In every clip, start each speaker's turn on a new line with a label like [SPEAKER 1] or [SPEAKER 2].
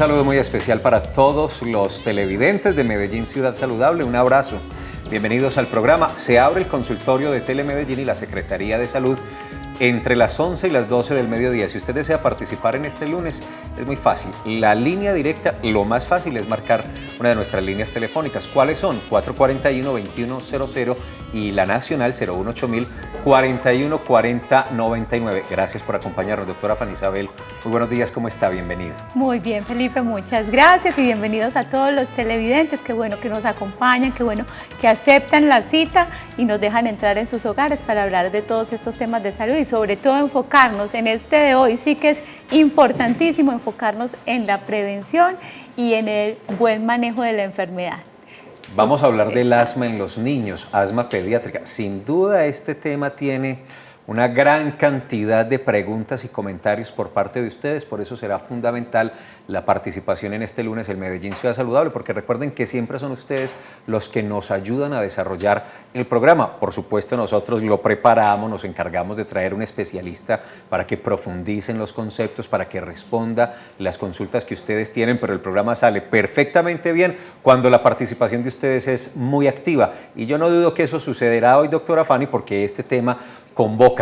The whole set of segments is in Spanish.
[SPEAKER 1] saludo muy especial para todos los televidentes de Medellín Ciudad Saludable. Un abrazo. Bienvenidos al programa. Se abre el consultorio de Telemedellín y la Secretaría de Salud entre las 11 y las 12 del mediodía. Si usted desea participar en este lunes, es muy fácil. La línea directa, lo más fácil es marcar una de nuestras líneas telefónicas. ¿Cuáles son? 441-2100 y la nacional 018 414099. Gracias por acompañarnos, doctora Fanny Isabel. Muy buenos días, ¿cómo está? Bienvenida.
[SPEAKER 2] Muy bien, Felipe, muchas gracias y bienvenidos a todos los televidentes. Qué bueno que nos acompañan, qué bueno que aceptan la cita y nos dejan entrar en sus hogares para hablar de todos estos temas de salud y sobre todo enfocarnos en este de hoy. Sí que es importantísimo enfocarnos en la prevención y en el buen manejo de la enfermedad.
[SPEAKER 1] Vamos a hablar del asma en los niños, asma pediátrica. Sin duda este tema tiene una gran cantidad de preguntas y comentarios por parte de ustedes, por eso será fundamental la participación en este lunes en Medellín Ciudad Saludable, porque recuerden que siempre son ustedes los que nos ayudan a desarrollar el programa. Por supuesto, nosotros lo preparamos, nos encargamos de traer un especialista para que profundice en los conceptos, para que responda las consultas que ustedes tienen, pero el programa sale perfectamente bien cuando la participación de ustedes es muy activa. Y yo no dudo que eso sucederá hoy, doctora Fanny, porque este tema convoca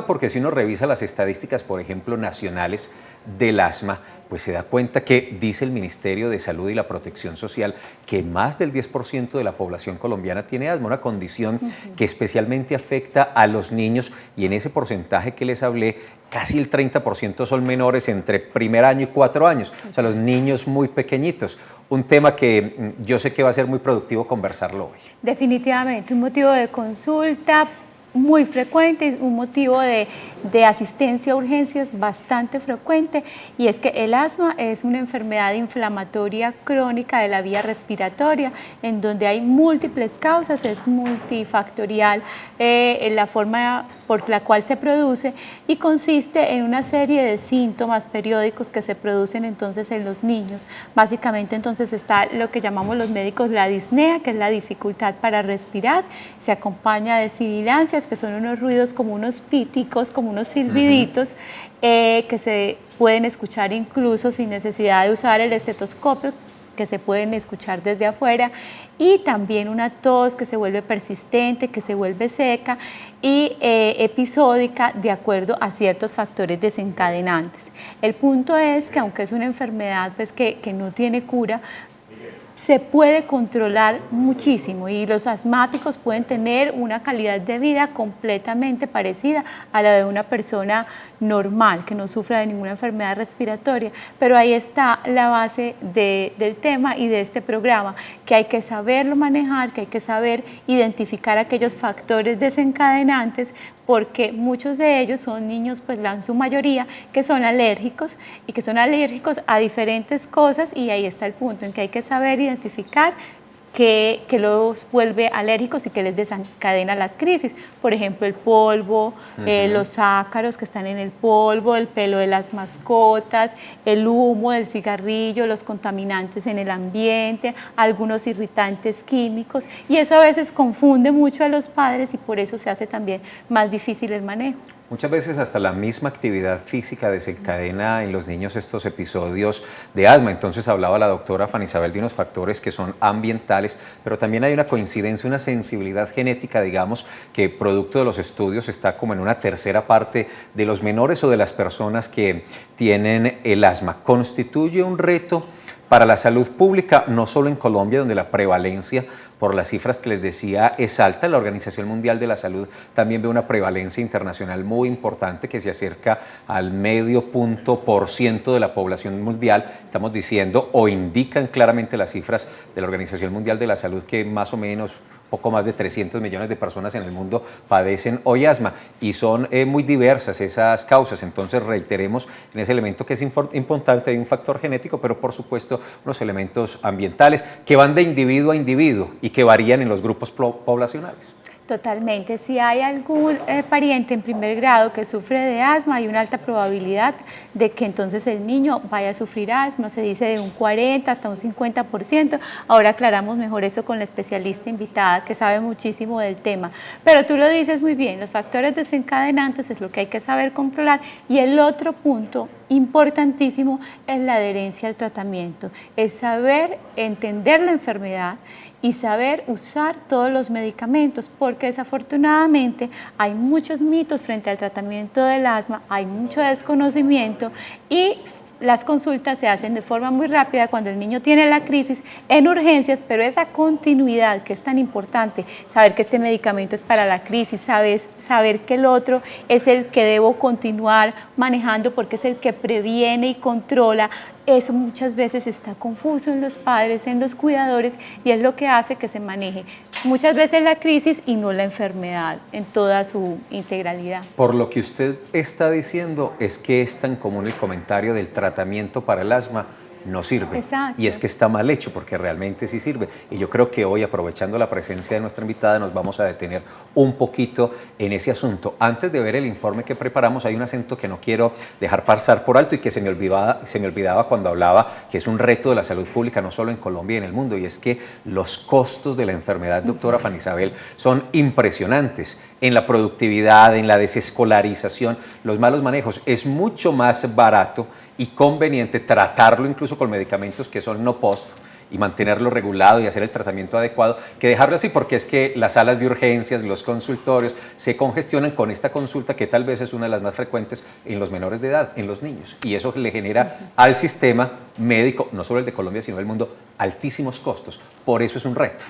[SPEAKER 1] porque si uno revisa las estadísticas, por ejemplo, nacionales del asma, pues se da cuenta que dice el Ministerio de Salud y la Protección Social que más del 10% de la población colombiana tiene asma, una condición que especialmente afecta a los niños, y en ese porcentaje que les hablé, casi el 30% son menores entre primer año y 4 años, o sea, los niños muy pequeñitos. Un tema que yo sé que va a ser muy productivo conversarlo hoy.
[SPEAKER 2] Definitivamente, un motivo de consulta muy frecuente, un motivo de asistencia a urgencias bastante frecuente, y es que el asma es una enfermedad inflamatoria crónica de la vía respiratoria en donde hay múltiples causas, es multifactorial en la forma por la cual se produce y consiste en una serie de síntomas periódicos que se producen entonces en los niños. Básicamente entonces está lo que llamamos los médicos la disnea, que es la dificultad para respirar, se acompaña de sibilancias, que son unos ruidos como unos píticos, como unos silbiditos, que se pueden escuchar incluso sin necesidad de usar el estetoscopio, que se pueden escuchar desde afuera, y también una tos que se vuelve persistente, que se vuelve seca y episódica de acuerdo a ciertos factores desencadenantes. El punto es que aunque es una enfermedad pues, que no tiene cura, se puede controlar muchísimo y los asmáticos pueden tener una calidad de vida completamente parecida a la de una persona normal que no sufra de ninguna enfermedad respiratoria, pero ahí está la base del tema y de este programa, que hay que saberlo manejar, que hay que saber identificar aquellos factores desencadenantes, porque muchos de ellos son niños, pues en su mayoría, que son alérgicos y que son alérgicos a diferentes cosas, y ahí está el punto en que hay que saber identificar que los vuelve alérgicos y que les desencadena las crisis. Por ejemplo, el polvo, los ácaros que están en el polvo, el pelo de las mascotas, el humo del cigarrillo, los contaminantes en el ambiente, algunos irritantes químicos, y eso a veces confunde mucho a los padres y por eso se hace también más difícil el manejo.
[SPEAKER 1] Muchas veces hasta la misma actividad física desencadena en los niños estos episodios de asma. Entonces hablaba la doctora Fanny Isabel de unos factores que son ambientales, pero también hay una coincidencia, una sensibilidad genética, digamos, que producto de los estudios está como en una tercera parte de los menores o de las personas que tienen el asma. Constituye un reto para la salud pública, no solo en Colombia, donde la prevalencia, por las cifras que les decía, es alta. La Organización Mundial de la Salud también ve una prevalencia internacional muy importante que se acerca al 0,5% de la población mundial. Estamos diciendo, o indican claramente las cifras de la Organización Mundial de la Salud, que más o menos poco más de 300 millones de personas en el mundo padecen hoy asma, y son muy diversas esas causas. Entonces reiteremos en ese elemento que es importante, hay un factor genético, pero por supuesto unos elementos ambientales que van de individuo a individuo y que varían en los grupos poblacionales.
[SPEAKER 2] Totalmente. Si hay algún pariente en primer grado que sufre de asma, hay una alta probabilidad de que entonces el niño vaya a sufrir asma, se dice de un 40 hasta un 50%. Ahora aclaramos mejor eso con la especialista invitada que sabe muchísimo del tema. Pero tú lo dices muy bien, los factores desencadenantes es lo que hay que saber controlar, y el otro punto importantísimo es la adherencia al tratamiento, es saber entender la enfermedad y saber usar todos los medicamentos, porque desafortunadamente hay muchos mitos frente al tratamiento del asma, hay mucho desconocimiento y las consultas se hacen de forma muy rápida cuando el niño tiene la crisis en urgencias, pero esa continuidad que es tan importante, saber que este medicamento es para la crisis, saber que el otro es el que debo continuar manejando porque es el que previene y controla, eso muchas veces está confuso en los padres, en los cuidadores y es lo que hace que se maneje muchas veces la crisis y no la enfermedad en toda su integralidad.
[SPEAKER 1] Por lo que usted está diciendo es que es tan común el comentario del tratamiento para el asma no sirve.
[SPEAKER 2] Exacto.
[SPEAKER 1] Y es que está mal hecho porque realmente sí sirve. Y yo creo que hoy, aprovechando la presencia de nuestra invitada, nos vamos a detener un poquito en ese asunto. Antes de ver el informe que preparamos, hay un acento que no quiero dejar pasar por alto y que se me olvidaba cuando hablaba que es un reto de la salud pública no solo en Colombia y en el mundo, y es que los costos de la enfermedad, doctora Fanny Isabel, son impresionantes en la productividad, en la desescolarización, los malos manejos. Es mucho más barato y conveniente tratarlo incluso con medicamentos que son no post y mantenerlo regulado y hacer el tratamiento adecuado, que dejarlo así, porque es que las salas de urgencias, los consultorios se congestionan con esta consulta que tal vez es una de las más frecuentes en los menores de edad, en los niños, y eso le genera al sistema médico, no solo el de Colombia sino del mundo, altísimos costos. Por eso es un reto.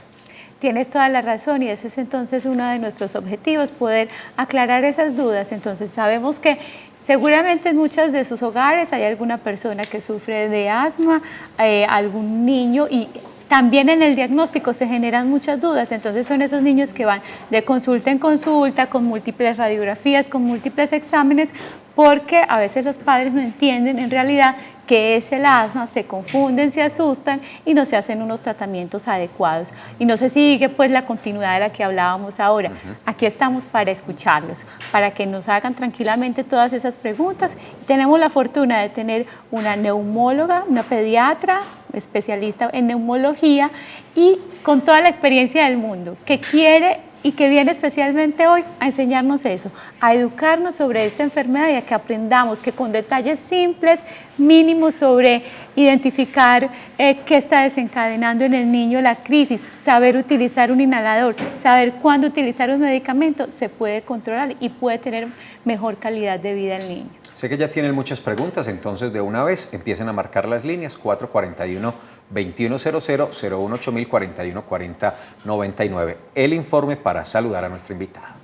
[SPEAKER 2] Tienes toda la razón y ese es entonces uno de nuestros objetivos, poder aclarar esas dudas. Entonces sabemos que seguramente en muchos de sus hogares hay alguna persona que sufre de asma, algún niño, y también en el diagnóstico se generan muchas dudas. Entonces son esos niños que van de consulta en consulta, con múltiples radiografías, con múltiples exámenes, porque a veces los padres no entienden en realidad qué es el asma, se confunden, se asustan y no se hacen unos tratamientos adecuados y no se sigue pues la continuidad de la que hablábamos ahora. Aquí estamos para escucharlos, para que nos hagan tranquilamente todas esas preguntas. Tenemos la fortuna de tener una neumóloga, una pediatra, especialista en neumología y con toda la experiencia del mundo, que quiere y que viene especialmente hoy a enseñarnos eso, a educarnos sobre esta enfermedad y a que aprendamos que con detalles simples, mínimos sobre identificar qué está desencadenando en el niño la crisis, saber utilizar un inhalador, saber cuándo utilizar un medicamento, se puede controlar y puede tener mejor calidad de vida el niño.
[SPEAKER 1] Sé que ya tienen muchas preguntas, entonces de una vez empiecen a marcar las líneas 441-2100, 018 41 40 99. El informe para saludar a nuestra invitada.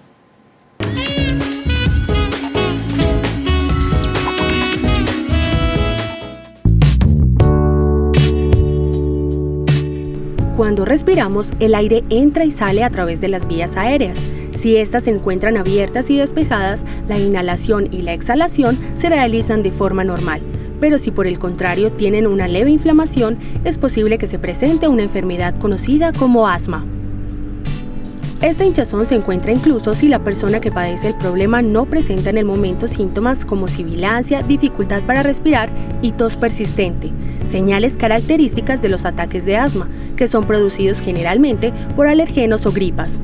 [SPEAKER 3] Cuando respiramos, el aire entra y sale a través de las vías aéreas. Si éstas se encuentran abiertas y despejadas, la inhalación y la exhalación se realizan de forma normal. Pero si por el contrario tienen una leve inflamación, es posible que se presente una enfermedad conocida como asma. Esta hinchazón se encuentra incluso si la persona que padece el problema no presenta en el momento síntomas como sibilancia, dificultad para respirar y tos persistente, señales características de los ataques de asma, que son producidos generalmente por alergenos o gripas.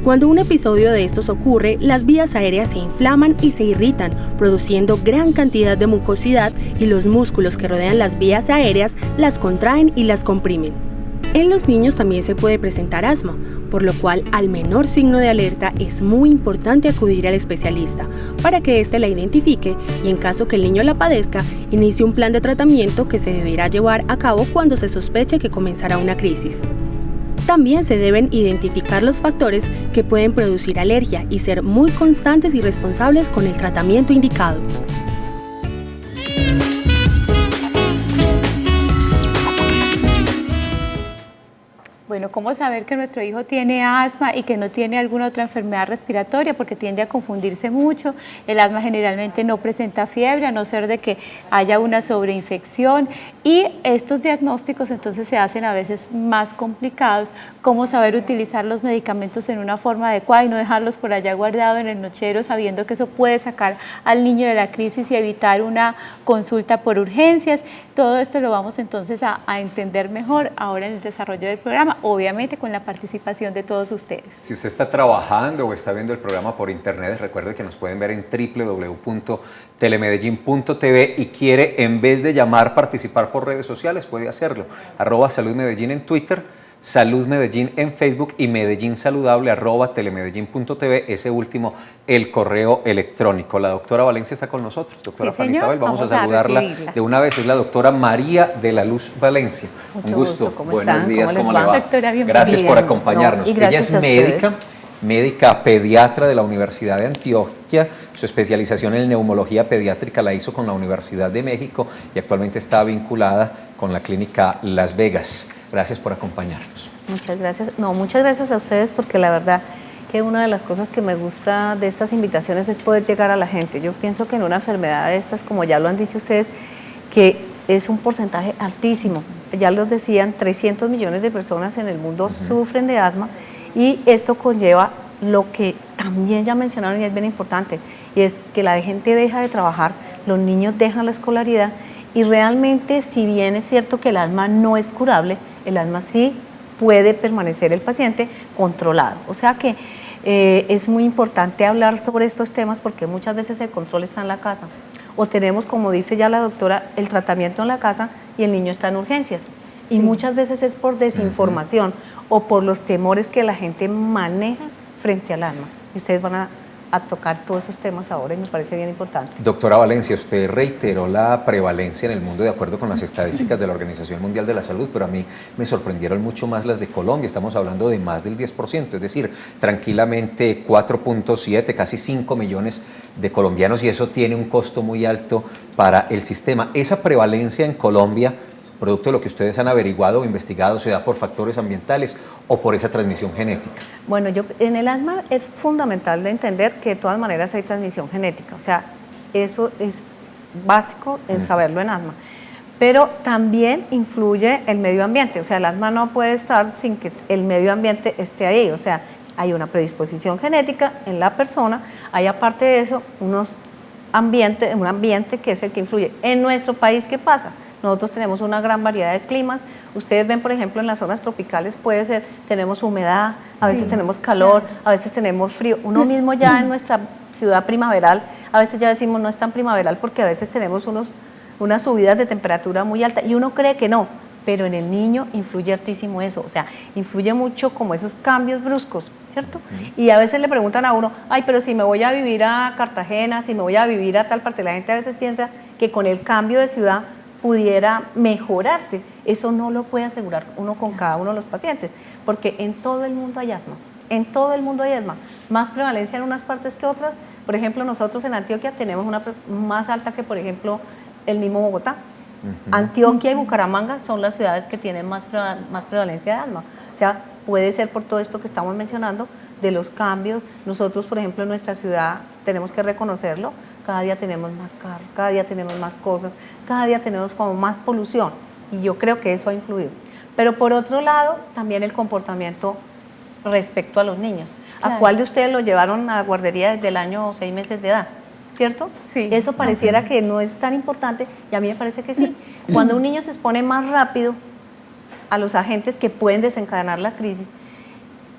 [SPEAKER 3] Cuando un episodio de estos ocurre, las vías aéreas se inflaman y se irritan, produciendo gran cantidad de mucosidad y los músculos que rodean las vías aéreas las contraen y las comprimen. En los niños también se puede presentar asma, por lo cual al menor signo de alerta es muy importante acudir al especialista para que éste la identifique y en caso que el niño la padezca, inicie un plan de tratamiento que se deberá llevar a cabo cuando se sospeche que comenzará una crisis. También se deben identificar los factores que pueden producir alergia y ser muy constantes y responsables con el tratamiento indicado.
[SPEAKER 2] Bueno, ¿cómo saber que nuestro hijo tiene asma y que no tiene alguna otra enfermedad respiratoria? Porque tiende a confundirse mucho. El asma generalmente no presenta fiebre, a no ser de que haya una sobreinfección. Y estos diagnósticos entonces se hacen a veces más complicados. ¿Cómo saber utilizar los medicamentos en una forma adecuada y no dejarlos por allá guardados en el nochero, sabiendo que eso puede sacar al niño de la crisis y evitar una consulta por urgencias? Todo esto lo vamos entonces a entender mejor ahora en el desarrollo del programa. obviamente con la participación de todos ustedes.
[SPEAKER 1] Si usted está trabajando o está viendo el programa por internet, recuerde que nos pueden ver en www.telemedellin.tv y quiere, en vez de llamar, participar por redes sociales, puede hacerlo. @saludmedellín en Twitter, Salud Medellín en Facebook y Medellín Saludable @telemedellin.tv, ese último el correo electrónico. La doctora Valencia está con nosotros. Doctora
[SPEAKER 2] Sí,
[SPEAKER 1] Fanny
[SPEAKER 2] señor.
[SPEAKER 1] Isabel, vamos a saludarla de una vez. Es la doctora María de la Luz Valencia.
[SPEAKER 4] Mucho
[SPEAKER 1] Un gusto.
[SPEAKER 4] gusto. ¿Cómo
[SPEAKER 1] Buenos
[SPEAKER 4] están?
[SPEAKER 1] días,
[SPEAKER 4] ¿Cómo
[SPEAKER 1] ¿cómo
[SPEAKER 4] les
[SPEAKER 1] le
[SPEAKER 4] va?
[SPEAKER 1] va?
[SPEAKER 2] Doctora, bienvenida.
[SPEAKER 1] Gracias por
[SPEAKER 4] Bien.
[SPEAKER 1] acompañarnos.
[SPEAKER 4] No, y
[SPEAKER 1] Ella
[SPEAKER 4] gracias
[SPEAKER 1] es
[SPEAKER 4] a
[SPEAKER 1] médica, médica pediatra de la Universidad de Antioquia. Su especialización en neumología pediátrica la hizo con la Universidad de México y actualmente está vinculada con la clínica Las Vegas. Gracias por acompañarnos.
[SPEAKER 4] Muchas gracias. No, muchas gracias a ustedes porque la verdad que una de las cosas que me gusta de estas invitaciones es poder llegar a la gente. Yo pienso que en una enfermedad de estas, como ya lo han dicho ustedes, que es un porcentaje altísimo. Ya lo decían, 300 millones de personas en el mundo sufren de asma y esto conlleva lo que también ya mencionaron y es bien importante, y es que la gente deja de trabajar, los niños dejan la escolaridad y realmente, si bien es cierto que el asma no es curable, el asma sí puede permanecer el paciente controlado. O sea que es muy importante hablar sobre estos temas porque muchas veces el control está en la casa o tenemos, como dice ya la doctora, el tratamiento en la casa y el niño está en urgencias. Y muchas veces es por desinformación o por los temores que la gente maneja frente al asma. Y ustedes van a tocar todos esos temas ahora y me parece bien importante.
[SPEAKER 1] Doctora Valencia, usted reiteró la prevalencia en el mundo de acuerdo con las estadísticas de la Organización Mundial de la Salud, pero a mí me sorprendieron mucho más las de Colombia. Estamos hablando de más del 10%, es decir, tranquilamente 4.7, casi 5 millones de colombianos, y eso tiene un costo muy alto para el sistema. Esa prevalencia en Colombia, producto de lo que ustedes han averiguado o investigado, ¿se da por factores ambientales o por esa transmisión genética?
[SPEAKER 4] Bueno, en el asma es fundamental de entender que de todas maneras hay transmisión genética, o sea, eso es básico en saberlo en asma, pero también influye el medio ambiente, o sea, el asma no puede estar sin que el medio ambiente esté ahí, o sea, hay una predisposición genética en la persona, hay aparte de eso un ambiente que es el que influye. En nuestro país, ¿qué pasa? Nosotros tenemos una gran variedad de climas. Ustedes ven, por ejemplo, en las zonas tropicales puede ser, tenemos humedad, a veces tenemos calor, a veces tenemos frío. Uno mismo ya en nuestra ciudad primaveral, a veces ya decimos no es tan primaveral porque a veces tenemos unas subidas de temperatura muy altas y uno cree que no, pero en el niño influye hartísimo eso, o sea, influye mucho como esos cambios bruscos, ¿cierto? Y a veces le preguntan a uno, ay, pero si me voy a vivir a Cartagena, si me voy a vivir a tal parte, la gente a veces piensa que con el cambio de ciudad pudiera mejorarse. Eso no lo puede asegurar uno con cada uno de los pacientes, porque en todo el mundo hay asma, en todo el mundo hay asma, más prevalencia en unas partes que otras. Por ejemplo, nosotros en Antioquia tenemos una más alta que, por ejemplo, el mismo Bogotá. Antioquia y Bucaramanga son las ciudades que tienen más prevalencia de asma. O sea, puede ser por todo esto que estamos mencionando, de los cambios. Nosotros, por ejemplo, en nuestra ciudad tenemos que reconocerlo, cada día tenemos más carros, cada día tenemos más cosas, cada día tenemos como más polución y yo creo que eso ha influido. Pero por otro lado, también el comportamiento respecto a los niños. Claro. ¿A cuál de ustedes lo llevaron a la guardería desde el año 6 meses de edad? ¿Cierto?
[SPEAKER 2] Sí.
[SPEAKER 4] Eso pareciera que no es tan importante y a mí me parece que sí. Cuando un niño se expone más rápido a los agentes que pueden desencadenar la crisis,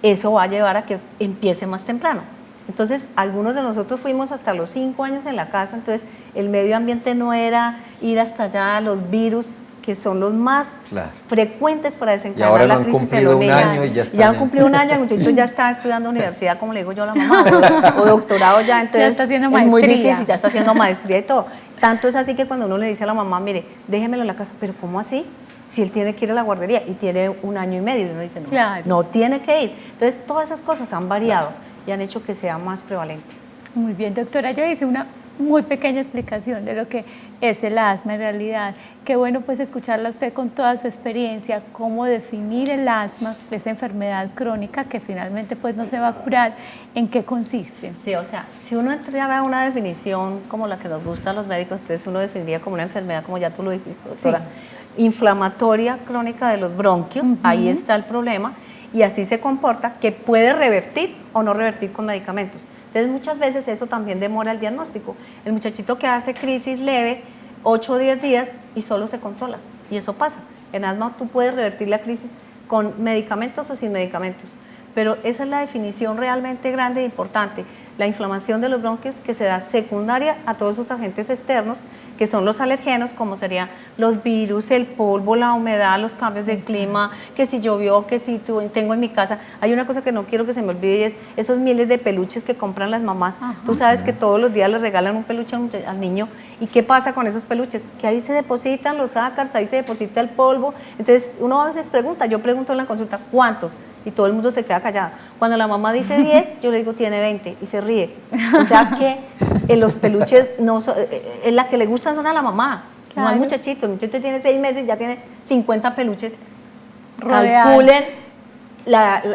[SPEAKER 4] eso va a llevar a que empiece más temprano. Entonces, algunos de nosotros fuimos hasta los 5 años en la casa, entonces el medio ambiente no era ir hasta allá, los virus que son los más frecuentes para desencadenar la crisis en los niños. Ya han cumplido un año, el muchachito ya está estudiando universidad, como le digo yo a la mamá, o doctorado ya, entonces
[SPEAKER 2] ya está haciendo
[SPEAKER 4] es muy difícil, ya está haciendo maestría y todo. Tanto es así que cuando uno le dice a la mamá, mire, déjemelo en la casa, pero ¿cómo así? Si él tiene que ir a la guardería y tiene 1 año y medio, y uno dice, no, no tiene que ir. Entonces, todas esas cosas han variado y han hecho que sea más prevalente.
[SPEAKER 2] Muy bien, doctora, yo hice una muy pequeña explicación de lo que es el asma en realidad. Qué bueno pues escucharla a usted con toda su experiencia, cómo definir el asma, esa enfermedad crónica que finalmente pues no se va a curar, ¿en qué consiste?
[SPEAKER 4] Sí, o sea, si uno entrara a una definición como la que nos gusta a los médicos, entonces uno definiría como una enfermedad, como ya tú lo dijiste, doctora, inflamatoria crónica de los bronquios, ahí está el problema, y así se comporta, que puede revertir o no revertir con medicamentos. Entonces muchas veces eso también demora el diagnóstico. El muchachito que hace crisis leve, 8 o 10 días y solo se controla, y eso pasa. En asma tú puedes revertir la crisis con medicamentos o sin medicamentos. Pero esa es la definición realmente grande e importante. La inflamación de los bronquios que se da secundaria a todos esos agentes externos, que son los alergenos, como serían los virus, el polvo, la humedad, los cambios de clima, que si llovió, que si tengo en mi casa. Hay una cosa que no quiero que se me olvide y es esos miles de peluches que compran las mamás. Ajá. Tú sabes que todos los días le regalan un peluche al niño. ¿Y qué pasa con esos peluches? Que ahí se depositan los ácaros, ahí se deposita el polvo. Entonces uno a veces pregunta, yo pregunto en la consulta, ¿cuántos? Y todo el mundo se queda callado. Cuando la mamá dice 10, yo le digo tiene 20 y se ríe. O sea que los peluches, la que le gustan son a la mamá, claro. No al muchachito. El muchachito tiene 6 meses, ya tiene 50 peluches. Calculen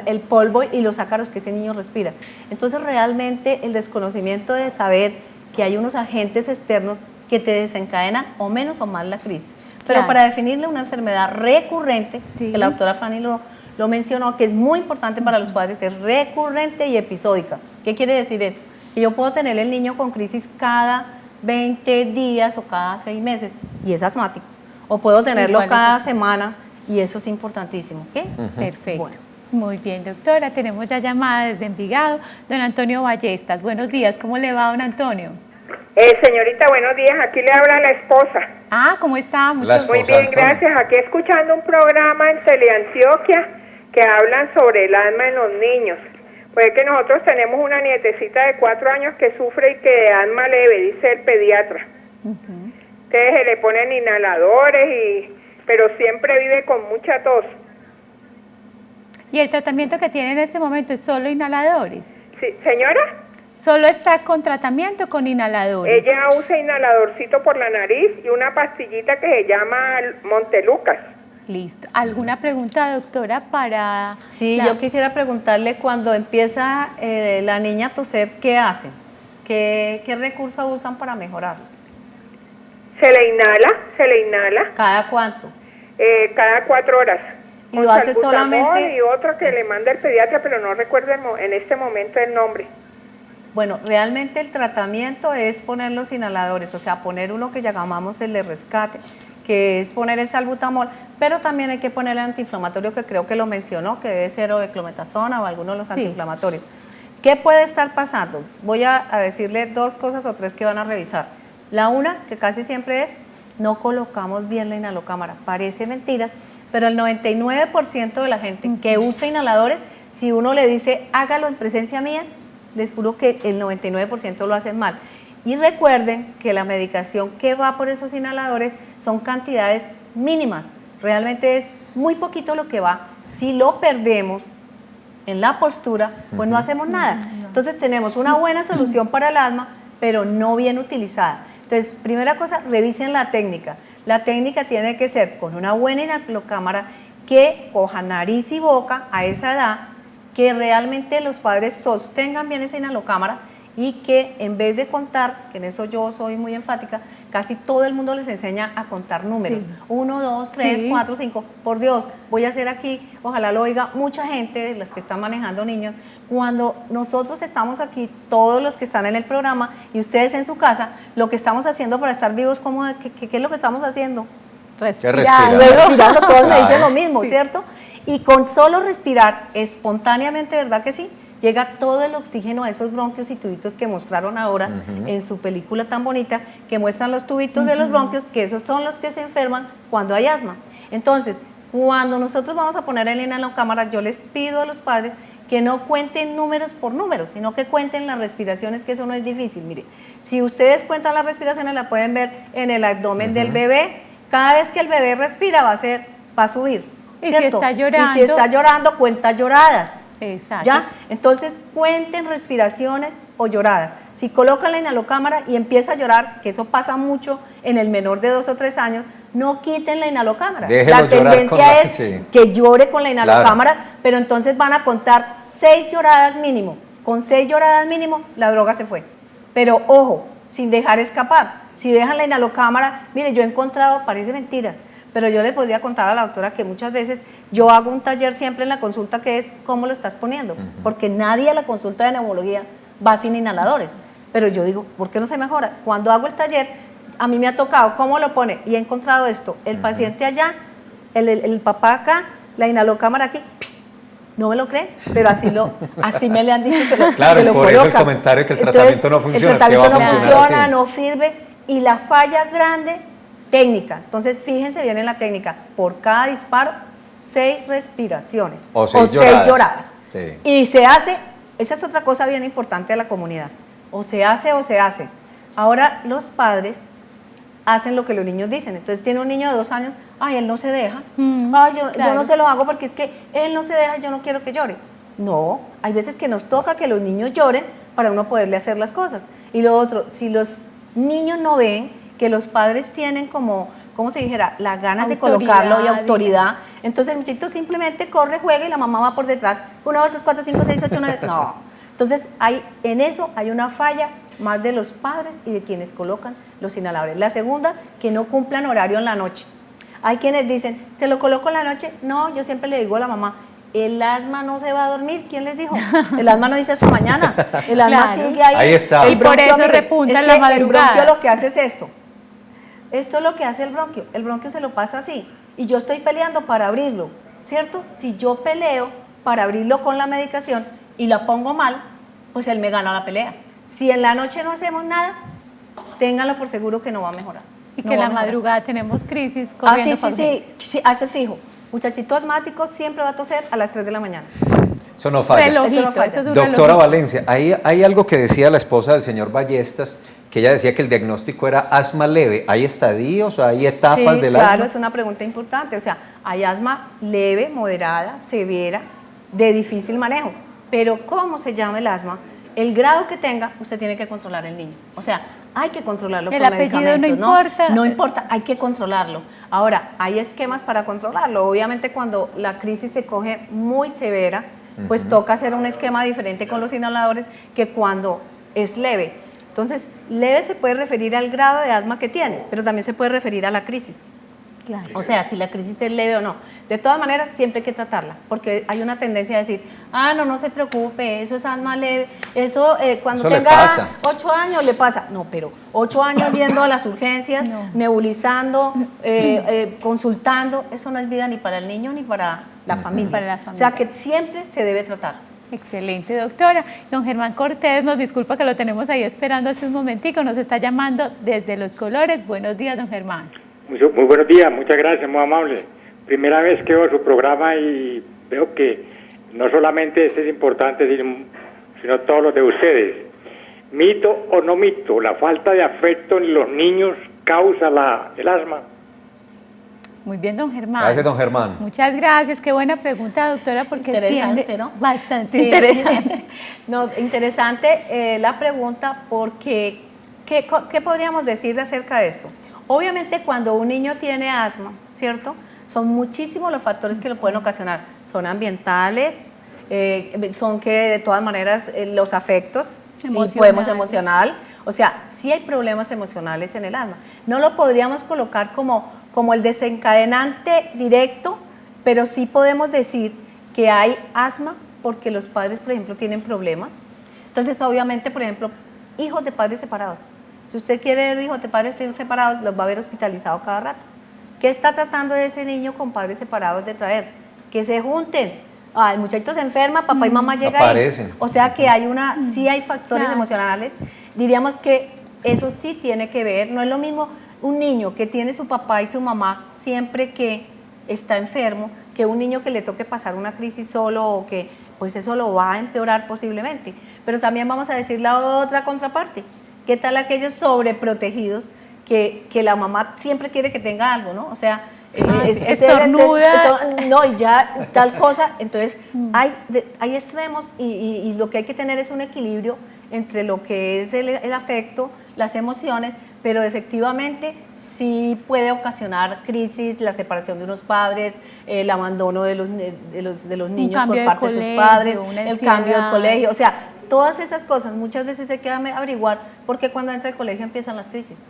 [SPEAKER 4] el polvo y los ácaros que ese niño respira. Entonces realmente el desconocimiento de saber que hay unos agentes externos que te desencadenan o menos o más la crisis. Pero para definirle una enfermedad recurrente, sí, que la doctora Fanny lo mencionó, que es muy importante para los padres, es recurrente y episódica. ¿Qué quiere decir eso? Que yo puedo tener el niño con crisis cada 20 días o cada 6 meses y es asmático. O puedo tenerlo cada semana y eso es importantísimo. ¿Okay?
[SPEAKER 2] Perfecto. Bueno. Muy bien, doctora. Tenemos ya llamada desde Envigado. Don Antonio Ballestas. Buenos días. ¿Cómo le va, don Antonio?
[SPEAKER 5] Señorita, buenos días. Aquí le habla la esposa.
[SPEAKER 2] Ah, ¿cómo está?
[SPEAKER 5] Muy bien, gracias. Aquí escuchando un programa en Teleantioquia que hablan sobre el asma en los niños. Pues que nosotros tenemos una nietecita de 4 años que sufre y que de asma leve, dice el pediatra. Entonces se le ponen inhaladores, pero siempre vive con mucha tos.
[SPEAKER 2] ¿Y el tratamiento que tiene en este momento es solo inhaladores?
[SPEAKER 5] Sí, señora.
[SPEAKER 2] ¿Solo está con tratamiento con inhaladores?
[SPEAKER 5] Ella usa inhaladorcito por la nariz y una pastillita que se llama Montelucas.
[SPEAKER 2] Listo. ¿Alguna pregunta, doctora, para...?
[SPEAKER 4] Sí, yo quisiera preguntarle, cuando empieza la niña a toser, ¿qué hacen? ¿Qué recursos usan para mejorarlo?
[SPEAKER 5] Se le inhala.
[SPEAKER 4] ¿Cada cuánto?
[SPEAKER 5] Cada 4 horas.
[SPEAKER 4] ¿Y lo hace solamente...?
[SPEAKER 5] Y otro que le manda el pediatra, pero no recuerdo en este momento el nombre.
[SPEAKER 4] Bueno, realmente el tratamiento es poner los inhaladores, o sea, poner uno que llamamos el de rescate, que es poner el salbutamol, pero también hay que poner el antiinflamatorio, que creo que lo mencionó, que debe ser o de clometasona o alguno de los antiinflamatorios. ¿Qué puede estar pasando? Voy a decirle 2 cosas o 3 que van a revisar. La una, que casi siempre es, no colocamos bien la inhalocámara. Parece mentiras, pero el 99% de la gente que usa inhaladores, si uno le dice, hágalo en presencia mía, les juro que el 99% lo hacen mal. Y recuerden que la medicación que va por esos inhaladores son cantidades mínimas. Realmente es muy poquito lo que va. Si lo perdemos en la postura, pues no hacemos nada. Entonces tenemos una buena solución para el asma, pero no bien utilizada. Entonces, primera cosa, revisen la técnica. La técnica tiene que ser con una buena inhalocámara que coja nariz y boca a esa edad, que realmente los padres sostengan bien esa inhalocámara y que en vez de contar, que en eso yo soy muy enfática, casi todo el mundo les enseña a contar números. 1, 2, 3, 4, 5. Por Dios, voy a hacer aquí, ojalá lo oiga mucha gente de las que están manejando niños. Cuando nosotros estamos aquí, todos los que están en el programa y ustedes en su casa, lo que estamos haciendo para estar vivos, ¿qué es lo que estamos haciendo? Respirando, todos me dicen lo mismo, ¿cierto? Y con solo respirar espontáneamente, ¿verdad que sí? Llega todo el oxígeno a esos bronquios y tubitos que mostraron ahora en su película tan bonita, que muestran los tubitos de los bronquios, que esos son los que se enferman cuando hay asma. Entonces, cuando nosotros vamos a poner el inhalocámara, yo les pido a los padres que no cuenten números por números, sino que cuenten las respiraciones, que eso no es difícil. Mire, si ustedes cuentan las respiraciones, la pueden ver en el abdomen del bebé. Cada vez que el bebé respira va a subir.
[SPEAKER 2] Y si está llorando.
[SPEAKER 4] Y si está llorando, cuenta lloradas.
[SPEAKER 2] Exacto.
[SPEAKER 4] ¿Ya? Entonces, cuenten respiraciones o lloradas. Si colocan la inhalocámara y empieza a llorar, que eso pasa mucho en el menor de 2 o 3 años, no quiten la inhalocámara.
[SPEAKER 1] Déjelo
[SPEAKER 4] la tendencia es que llore con la inhalocámara, pero entonces van a contar 6 lloradas mínimo. Con 6 lloradas mínimo, la droga se fue. Pero ojo, sin dejar escapar. Si dejan la inhalocámara, mire, yo he encontrado, parece mentiras, pero yo le podría contar a la doctora que muchas veces yo hago un taller siempre en la consulta que es cómo lo estás poniendo, porque nadie a la consulta de neumología va sin inhaladores. Pero yo digo, ¿por qué no se mejora? Cuando hago el taller, a mí me ha tocado cómo lo pone y he encontrado esto, el paciente allá, el papá acá, la inhalocámara aquí, ¡psh! No me lo creen, pero así me le han dicho que lo,
[SPEAKER 1] claro,
[SPEAKER 4] que lo
[SPEAKER 1] por eso el
[SPEAKER 4] colocan.
[SPEAKER 1] comentario que el tratamiento no funciona.
[SPEAKER 4] El tratamiento
[SPEAKER 1] ¿qué va a
[SPEAKER 4] no
[SPEAKER 1] funcionar
[SPEAKER 4] funciona,
[SPEAKER 1] así?
[SPEAKER 4] no sirve, y la falla grande, técnica. Entonces, fíjense bien en la técnica, por cada disparo, 6 respiraciones
[SPEAKER 1] O 6 lloradas. Sí.
[SPEAKER 4] Y se hace, esa es otra cosa bien importante de la comunidad, o se hace o se hace. Ahora los padres hacen lo que los niños dicen. Entonces tiene un niño de 2 años, ay, él no se deja, ay, yo no se lo hago porque es que él no se deja, yo no quiero que llore. No, hay veces que nos toca que los niños lloren para uno poderle hacer las cosas. Y lo otro, si los niños no ven que los padres tienen como te dijera, las ganas de colocarlo y autoridad, entonces el muchachito simplemente corre, juega y la mamá va por detrás, 1, 2, 3, 4, 5, 6, 8, 9, no. Entonces en eso hay una falla más de los padres y de quienes colocan los inhaladores. La segunda, que no cumplan horario en la noche. Hay quienes dicen, ¿se lo coloco en la noche? No, yo siempre le digo a la mamá, el asma no se va a dormir. ¿Quién les dijo? El asma no dice eso mañana. El asma sigue ahí.
[SPEAKER 1] Ahí está.
[SPEAKER 2] Y por eso repunta en la madrugada.
[SPEAKER 4] El bronquio lo que hace es esto. Esto es lo que hace el bronquio. El bronquio se lo pasa así. Y yo estoy peleando para abrirlo, ¿cierto? Si yo peleo para abrirlo con la medicación y la pongo mal, pues él me gana la pelea. Si en la noche no hacemos nada, ténganlo por seguro que no va a mejorar.
[SPEAKER 2] Y
[SPEAKER 4] no
[SPEAKER 2] que
[SPEAKER 4] va
[SPEAKER 2] la
[SPEAKER 4] a mejorar.
[SPEAKER 2] madrugada tenemos crisis corriendo por urgencias.
[SPEAKER 4] Sí, eso es fijo. Muchachito asmático siempre va a toser a las 3 de la mañana.
[SPEAKER 1] Eso no falla.
[SPEAKER 2] Relojito,
[SPEAKER 4] falla.
[SPEAKER 2] eso es un
[SPEAKER 1] Doctora
[SPEAKER 2] relojito.
[SPEAKER 1] Valencia, hay algo que decía la esposa del señor Ballestas, que ella decía que el diagnóstico era asma leve. ¿Hay estadios, hay etapas
[SPEAKER 4] Sí,
[SPEAKER 1] del
[SPEAKER 4] claro,
[SPEAKER 1] asma?
[SPEAKER 4] es una pregunta importante. O sea, hay asma leve, moderada, severa, de difícil manejo. Pero ¿cómo se llama el asma? El grado que tenga, usted tiene que controlar el niño. O sea, hay que controlarlo
[SPEAKER 2] El
[SPEAKER 4] con
[SPEAKER 2] apellido
[SPEAKER 4] medicamentos,
[SPEAKER 2] no importa.
[SPEAKER 4] No importa, hay que controlarlo. Ahora, hay esquemas para controlarlo. Obviamente, cuando la crisis se coge muy severa, pues toca hacer un esquema diferente con los inhaladores que cuando es leve. Entonces, leve se puede referir al grado de asma que tiene, pero también se puede referir a la crisis.
[SPEAKER 2] Claro.
[SPEAKER 4] O sea, si la crisis es leve o no. De todas maneras, siempre hay que tratarla, porque hay una tendencia a decir, no se preocupe, eso es asma leve, eso cuando
[SPEAKER 1] Eso le
[SPEAKER 4] tenga
[SPEAKER 1] pasa.
[SPEAKER 4] 8 años le pasa. No, pero 8 años yendo a las urgencias,
[SPEAKER 2] No.
[SPEAKER 4] nebulizando, consultando, eso no es vida ni para el niño ni para la familia.
[SPEAKER 2] Para la
[SPEAKER 4] O
[SPEAKER 2] familia.
[SPEAKER 4] sea, que siempre se debe tratar.
[SPEAKER 2] Excelente, doctora. Don Germán Cortés, nos disculpa que lo tenemos ahí esperando hace un momentico, nos está llamando desde Los Colores. Buenos días, don Germán.
[SPEAKER 6] Muy buenos días, muchas gracias, muy amable. Primera vez que veo su programa y veo que no solamente este es importante, sino todos los de ustedes. ¿Mito o no mito? ¿La falta de afecto en los niños causa el asma?
[SPEAKER 2] Muy bien, don Germán.
[SPEAKER 1] Gracias, don Germán.
[SPEAKER 2] Muchas gracias, qué buena pregunta, doctora, porque
[SPEAKER 4] Interesante,
[SPEAKER 2] entiende
[SPEAKER 4] ¿no?
[SPEAKER 2] bastante
[SPEAKER 4] Sí.
[SPEAKER 2] interesante.
[SPEAKER 4] No, interesante la pregunta porque, ¿qué podríamos decir acerca de esto? Obviamente cuando un niño tiene asma, ¿cierto? Son muchísimos los factores que lo pueden ocasionar. Son ambientales, son que de todas maneras los afectos, sí podemos emocional, o sea, sí hay problemas emocionales en el asma. No lo podríamos colocar como el desencadenante directo, pero sí podemos decir que hay asma porque los padres, por ejemplo, tienen problemas. Entonces, obviamente, por ejemplo, hijos de padres separados. Si usted quiere ver hijos de padres separados, los va a ver hospitalizados cada rato. ¿Qué está tratando de ese niño con padres separados de traer? Que se junten. El muchachito se enferma, papá y mamá llegan.
[SPEAKER 1] Aparecen.
[SPEAKER 4] O sea que sí hay factores emocionales. Diríamos que eso sí tiene que ver. No es lo mismo un niño que tiene su papá y su mamá siempre que está enfermo, que un niño que le toque pasar una crisis solo o que pues eso lo va a empeorar posiblemente. Pero también vamos a decir la otra contraparte. ¿Qué tal aquellos sobreprotegidos que la mamá siempre quiere que tenga algo, ¿no? O sea,
[SPEAKER 2] estornuda.
[SPEAKER 4] No, y ya tal cosa. Entonces, hay extremos y lo que hay que tener es un equilibrio entre lo que es el afecto, las emociones, pero efectivamente sí puede ocasionar crisis, la separación de unos padres, el abandono de los niños por parte de sus padres, el cambio del colegio, o sea, todas esas cosas muchas veces hay que averiguar porque cuando entra al colegio empiezan las crisis.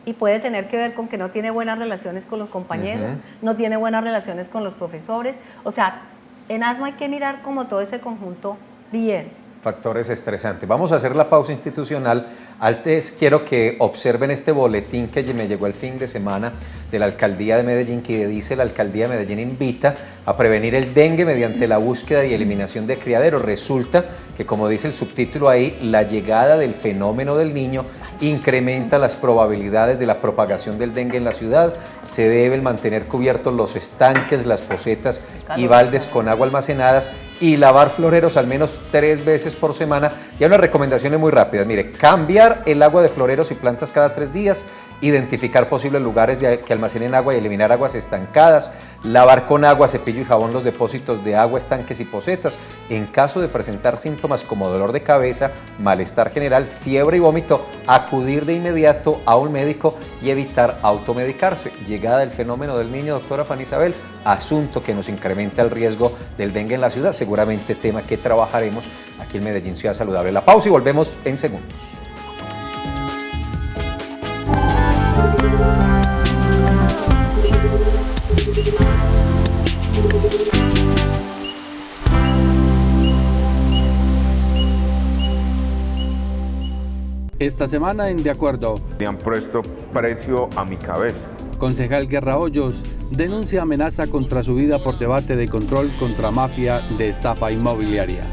[SPEAKER 4] Y puede tener que ver con que no tiene buenas relaciones con los compañeros, no tiene buenas relaciones con los profesores, o sea, en asma hay que mirar como todo ese conjunto bien.
[SPEAKER 1] Factores estresantes. Vamos a hacer la pausa institucional. Antes quiero que observen este boletín que me llegó el fin de semana de la Alcaldía de Medellín, que dice: la Alcaldía de Medellín invita a prevenir el dengue mediante la búsqueda y eliminación de criaderos. Resulta que, como dice el subtítulo ahí, la llegada del fenómeno del niño incrementa las probabilidades de la propagación del dengue en la ciudad. Se deben mantener cubiertos los estanques, las pocetas y baldes con agua almacenadas y lavar floreros al menos 3 veces por semana. Y hay unas recomendaciones muy rápidas. Mire, cambiar el agua de floreros y plantas cada 3 días, identificar posibles lugares que almacenen agua y eliminar aguas estancadas, lavar con agua, cepillo y jabón los depósitos de agua, estanques y pocetas. En caso de presentar síntomas como dolor de cabeza, malestar general, fiebre y vómito, acudir de inmediato a un médico y evitar automedicarse. Llegada del fenómeno del niño, doctora Fanny Isabel, asunto que nos incrementa el riesgo del dengue en la ciudad, seguramente tema que trabajaremos aquí en Medellín Ciudad Saludable. La pausa y volvemos en segundos.
[SPEAKER 7] Esta semana en De Acuerdo.
[SPEAKER 8] Le han puesto precio a mi cabeza.
[SPEAKER 7] Concejal Guerra Hoyos denuncia amenaza contra su vida por debate de control contra mafia de estafa inmobiliaria.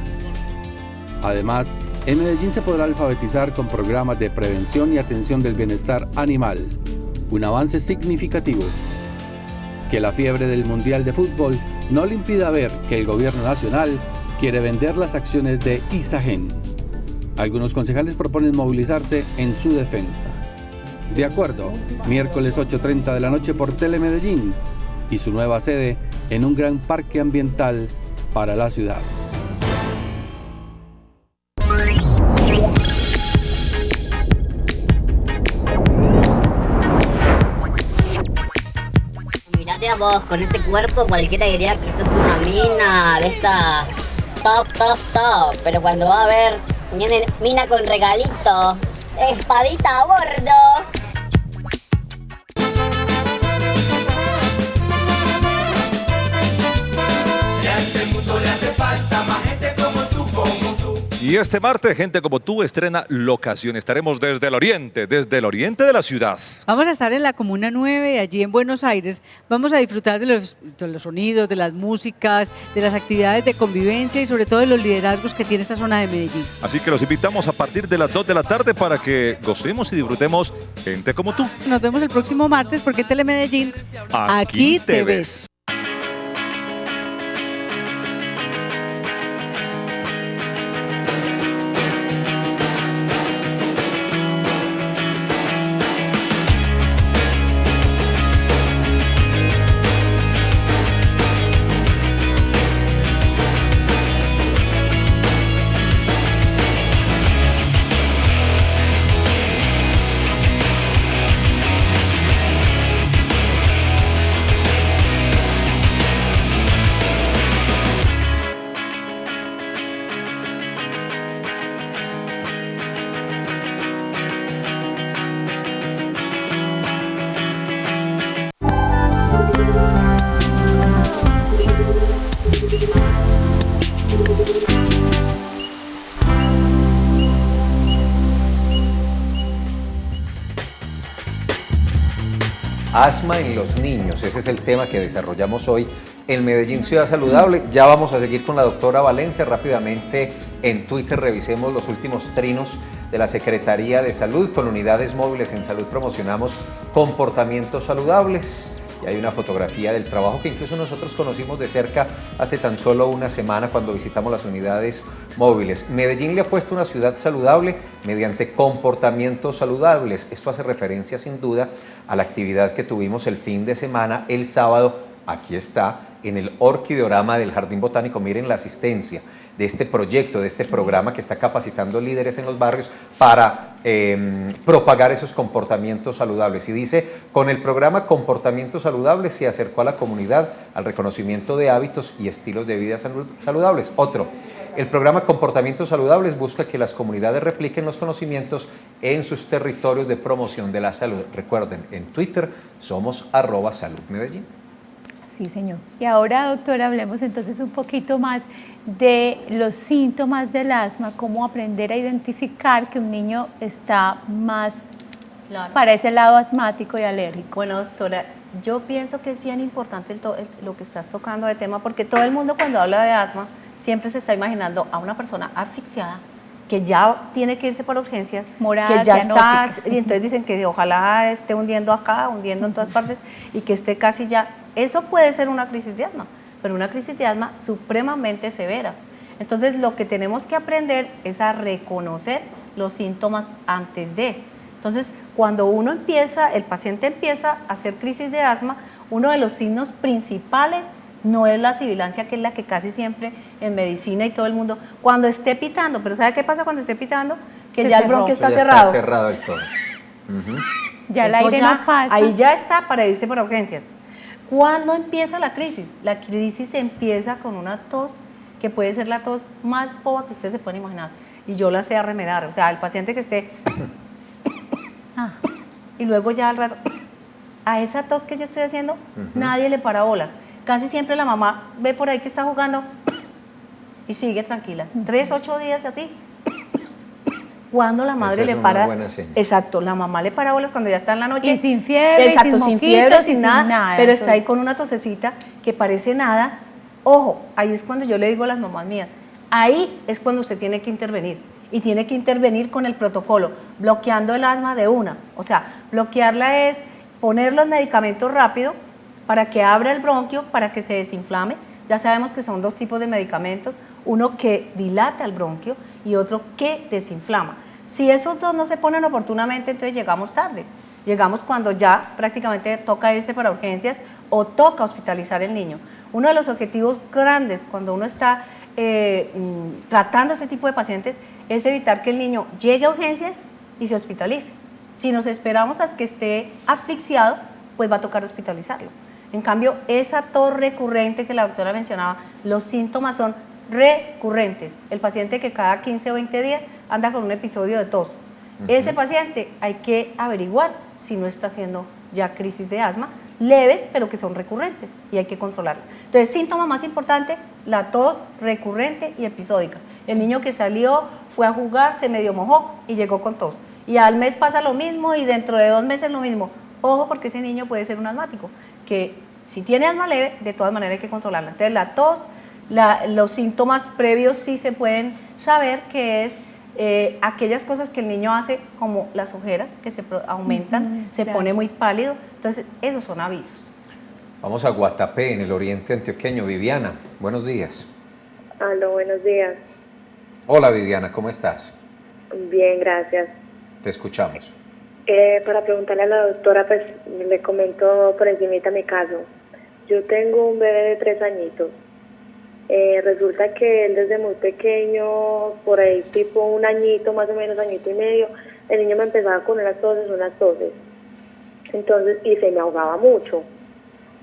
[SPEAKER 7] Además, en Medellín se podrá alfabetizar con programas de prevención y atención del bienestar animal. Un avance significativo. Que la fiebre del Mundial de Fútbol no le impida ver que el gobierno nacional quiere vender las acciones de Isagen. Algunos concejales proponen movilizarse en su defensa. De Acuerdo, miércoles 8:30 de la noche por Telemedellín y su nueva sede en un gran parque ambiental para la ciudad.
[SPEAKER 9] Mirate a vos, con ese cuerpo cualquiera diría que sos una mina de esa top, pero cuando va a ver, viene mina con regalito, espadita a bordo.
[SPEAKER 10] Y este martes, Gente Como Tú estrena locación. Estaremos desde el oriente de la ciudad.
[SPEAKER 11] Vamos a estar en la Comuna 9, allí en Buenos Aires. Vamos a disfrutar de los sonidos, de las músicas, de las actividades de convivencia y sobre todo de los liderazgos que tiene esta zona de Medellín.
[SPEAKER 10] Así que los invitamos a partir de las 2 de la tarde para que gocemos y disfrutemos Gente Como Tú.
[SPEAKER 11] Nos vemos el próximo martes porque en Telemedellín, aquí te ves.
[SPEAKER 1] Asma en los niños, ese es el tema que desarrollamos hoy en Medellín Ciudad Saludable. Ya vamos a seguir con la doctora Valencia. Rápidamente en Twitter revisemos los últimos trinos de la Secretaría de Salud. Con unidades móviles en salud promocionamos comportamientos saludables. Y hay una fotografía del trabajo que incluso nosotros conocimos de cerca hace tan solo una semana cuando visitamos las unidades móviles. Medellín le ha puesto una ciudad saludable mediante comportamientos saludables. Esto hace referencia sin duda a la actividad que tuvimos el fin de semana, el sábado. Aquí está, en el Orquideorama del Jardín Botánico. Miren la asistencia de este proyecto, de este programa que está capacitando líderes en los barrios para propagar esos comportamientos saludables. Y dice, con el programa Comportamientos Saludables se acercó a la comunidad al reconocimiento de hábitos y estilos de vida saludables. Otro, el programa Comportamientos Saludables busca que las comunidades repliquen los conocimientos en sus territorios de promoción de la salud. Recuerden, en Twitter somos @saludmedellín.
[SPEAKER 2] Sí, señor. Y ahora, doctora, hablemos entonces un poquito más de los síntomas del asma, cómo aprender a identificar que un niño está más para ese lado asmático y alérgico.
[SPEAKER 4] Bueno, doctora, yo pienso que es bien importante lo que estás tocando de tema, porque todo el mundo cuando habla de asma siempre se está imaginando a una persona asfixiada que ya tiene que irse por urgencias,
[SPEAKER 2] morada,
[SPEAKER 4] que ya está,
[SPEAKER 2] cianótica.
[SPEAKER 4] y entonces dicen que ojalá esté hundiendo acá, hundiendo en todas partes, y que esté casi ya. Eso puede ser una crisis de asma, pero una crisis de asma supremamente severa. Entonces lo que tenemos que aprender es a reconocer los síntomas antes de. Entonces, cuando el paciente empieza a hacer crisis de asma, uno de los signos principales no es la sibilancia, que es la que casi siempre en medicina y todo el mundo, cuando esté pitando, pero ¿sabe qué pasa cuando esté pitando? Que ya el bronquio está cerrado.
[SPEAKER 1] Está cerrado el todo.
[SPEAKER 2] Ya el aire no pasa.
[SPEAKER 4] Ahí ya está para irse por urgencias. ¿Cuándo empieza la crisis? La crisis empieza con una tos, que puede ser la tos más boba que ustedes se pueden imaginar. Y yo la sé remedar. O sea, el paciente que esté... y luego ya al rato... A esa tos que yo estoy haciendo, nadie le para bola. Casi siempre la mamá ve por ahí que está jugando y sigue tranquila. 3, 8 días así. Cuando la madre le para...
[SPEAKER 1] buena señal.
[SPEAKER 4] Exacto, la mamá le para bolas cuando ya está en la noche.
[SPEAKER 2] Y sin fiebre,
[SPEAKER 4] exacto,
[SPEAKER 2] sin
[SPEAKER 4] fiebre,
[SPEAKER 2] moquitos,
[SPEAKER 4] sin
[SPEAKER 2] y
[SPEAKER 4] nada,
[SPEAKER 2] sin nada.
[SPEAKER 4] pero
[SPEAKER 2] Eso
[SPEAKER 4] está ahí con una tosecita que parece nada. Ojo, ahí es cuando yo le digo a las mamás mías, ahí es cuando usted tiene que intervenir. Y tiene que intervenir con el protocolo, bloqueando el asma de una. O sea, bloquearla es poner los medicamentos rápido para que abra el bronquio, para que se desinflame. Ya sabemos que son 2 tipos de medicamentos, uno que dilata el bronquio y otro que desinflama. Si esos 2 no se ponen oportunamente, entonces llegamos tarde. Llegamos cuando ya prácticamente toca irse para urgencias o toca hospitalizar el niño. Uno de los objetivos grandes cuando uno está tratando ese tipo de pacientes es evitar que el niño llegue a urgencias y se hospitalice. Si nos esperamos a que esté asfixiado, pues va a tocar hospitalizarlo. En cambio, esa tos recurrente que la doctora mencionaba, los síntomas son recurrentes. El paciente que cada 15 o 20 días anda con un episodio de tos. Ese paciente hay que averiguar si no está haciendo ya crisis de asma, leves, pero que son recurrentes y hay que controlarlo. Entonces, síntoma más importante, la tos recurrente y episódica. El niño que salió, fue a jugar, se medio mojó y llegó con tos. Y al mes pasa lo mismo y dentro de 2 meses lo mismo. Ojo, porque ese niño puede ser un asmático, que si tiene asma leve, de todas maneras hay que controlarla. Entonces, la tos, los síntomas previos sí se pueden saber, que es aquellas cosas que el niño hace, como las ojeras que se aumentan, se pone muy pálido. Entonces, esos son avisos.
[SPEAKER 1] Vamos a Guatapé, en el oriente antioqueño. Viviana, buenos días.
[SPEAKER 12] Aló, buenos días.
[SPEAKER 1] Hola Viviana, ¿cómo estás?
[SPEAKER 12] Bien, gracias.
[SPEAKER 1] Te escuchamos.
[SPEAKER 12] Para preguntarle a la doctora, pues le comento por encimita mi caso. Yo tengo un bebé de 3 añitos. Resulta que él desde muy pequeño, por ahí tipo 1 añito, más o menos 1 añito y medio, el niño me empezaba con unas toses. Entonces, y se me ahogaba mucho.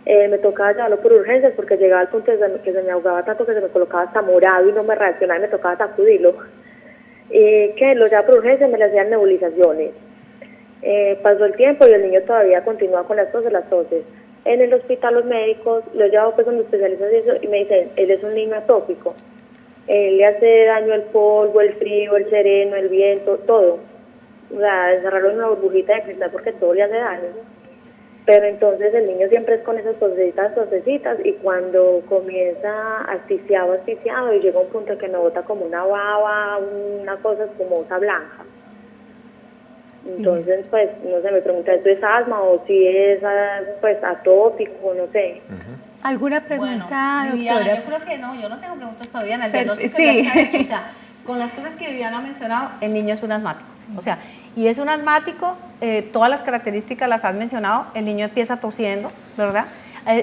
[SPEAKER 12] Me tocaba llevarlo por urgencias porque llegaba al punto de que se me ahogaba tanto que se me colocaba hasta morado y no me reaccionaba y me tocaba sacudirlo. Que lo llevaba por urgencias, me le hacían nebulizaciones. Pasó el tiempo y el niño todavía continuaba con las toses. En el hospital los médicos lo llevaba pues con especialistas y eso, y me dicen, él es un niño atópico. Le hace daño el polvo, el frío, el sereno, el viento, todo. O sea, encerrarlo en una burbujita de cristal porque todo le hace daño. Pero entonces el niño siempre es con esas tosecitas y cuando comienza asfixiado y llega a un punto que no bota como una baba, una cosa espumosa blanca. Entonces, pues, no sé, me pregunta, ¿esto es asma o si es, pues, atópico, no sé?
[SPEAKER 2] ¿Alguna pregunta,
[SPEAKER 4] bueno, Viviana,
[SPEAKER 2] doctora?
[SPEAKER 4] yo creo que no, yo no tengo preguntas para Viviana. El
[SPEAKER 2] Pero,
[SPEAKER 4] diagnóstico
[SPEAKER 2] sí.
[SPEAKER 4] ya está hecho. O sea, con las cosas que Viviana ha mencionado, el niño es un asmático. Sí. O sea, y es un asmático, todas las características las has mencionado, el niño empieza tosiendo, ¿verdad?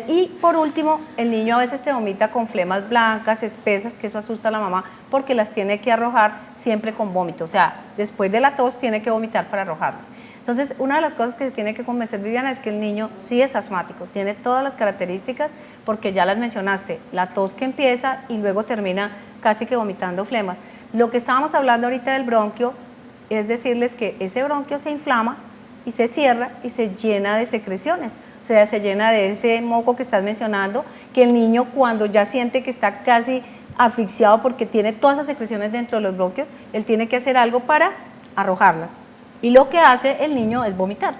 [SPEAKER 4] Y por último, el niño a veces te vomita con flemas blancas, espesas, que eso asusta a la mamá porque las tiene que arrojar siempre con vómito. O sea, después de la tos tiene que vomitar para arrojarlas. Entonces, una de las cosas que se tiene que convencer, Viviana, es que el niño sí es asmático, tiene todas las características porque ya las mencionaste, la tos que empieza y luego termina casi que vomitando flemas. Lo que estábamos hablando ahorita del bronquio es decirles que ese bronquio se inflama y se cierra y se llena de secreciones. se llena de ese moco que estás mencionando, que el niño cuando ya siente que está casi asfixiado porque tiene todas esas secreciones dentro de los bronquios, él tiene que hacer algo para arrojarlas. Y lo que hace el niño es vomitar.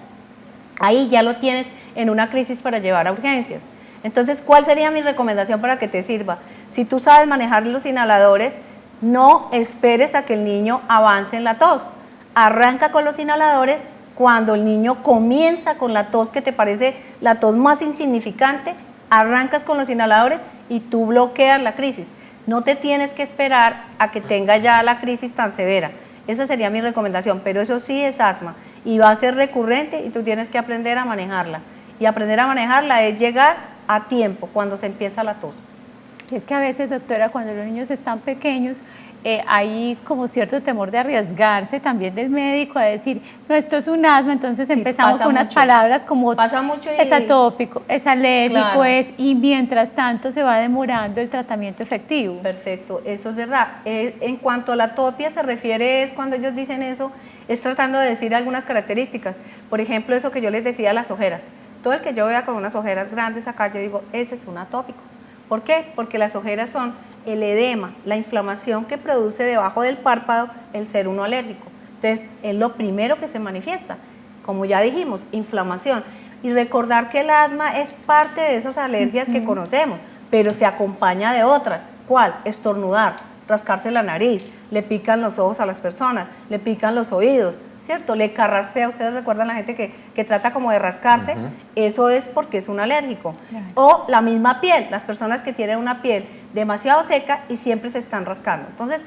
[SPEAKER 4] Ahí ya lo tienes en una crisis para llevar a urgencias. Entonces, ¿cuál sería mi recomendación para que te sirva? Si tú sabes manejar los inhaladores, no esperes a que el niño avance en la tos. Arranca con los inhaladores cuando el niño comienza con la tos que te parece la tos más insignificante, arrancas con los inhaladores y tú bloqueas la crisis. No te tienes que esperar a que tenga ya la crisis tan severa. Esa sería mi recomendación, pero eso sí es asma y va a ser recurrente y tú tienes que aprender a manejarla. Y aprender a manejarla es llegar a tiempo cuando se empieza la tos.
[SPEAKER 2] Y es que a veces, doctora, cuando los niños están pequeños, hay como cierto temor de arriesgarse también del médico a decir, no, esto es un asma, entonces sí, empezamos con unas palabras como
[SPEAKER 4] pasa mucho
[SPEAKER 2] es atópico, es alérgico,
[SPEAKER 4] claro.
[SPEAKER 2] Y mientras tanto se va demorando el tratamiento efectivo.
[SPEAKER 4] Perfecto, eso es verdad. En cuanto a la atopia se refiere, es cuando ellos dicen eso, es tratando de decir algunas características. Por ejemplo, eso que yo les decía, las ojeras. Todo el que yo vea con unas ojeras grandes acá, yo digo, ese es un atópico. ¿Por qué? Porque las ojeras son el edema, la inflamación que produce debajo del párpado el ser uno alérgico. Entonces, es lo primero que se manifiesta. Como ya dijimos, inflamación. Y recordar que el asma es parte de esas alergias que conocemos, pero se acompaña de otras. ¿Cuál? Estornudar, rascarse la nariz, le pican los ojos a las personas, le pican los oídos, ¿cierto? Le carraspea, ustedes recuerdan la gente que trata como de rascarse, eso es porque es un alérgico. Claro. O la misma piel, las personas que tienen una piel demasiado seca y siempre se están rascando. Entonces,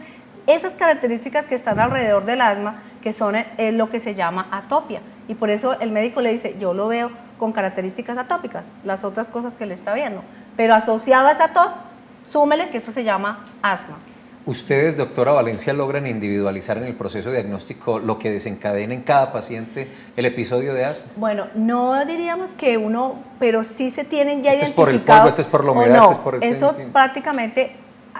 [SPEAKER 4] esas características que están alrededor del asma, que son lo que se llama atopia. Y por eso el médico le dice, yo lo veo con características atópicas, las otras cosas que le está viendo. Pero asociado a esa tos, súmele que eso se llama asma.
[SPEAKER 1] ¿Ustedes, doctora Valencia, logran individualizar en el proceso diagnóstico lo que desencadena en cada paciente el episodio de asma?
[SPEAKER 4] Bueno, no diríamos que uno, pero sí se tienen ya
[SPEAKER 1] este identificados. ¿Este es por el polvo, este es por la humedad, este es por el...
[SPEAKER 4] Eso prácticamente,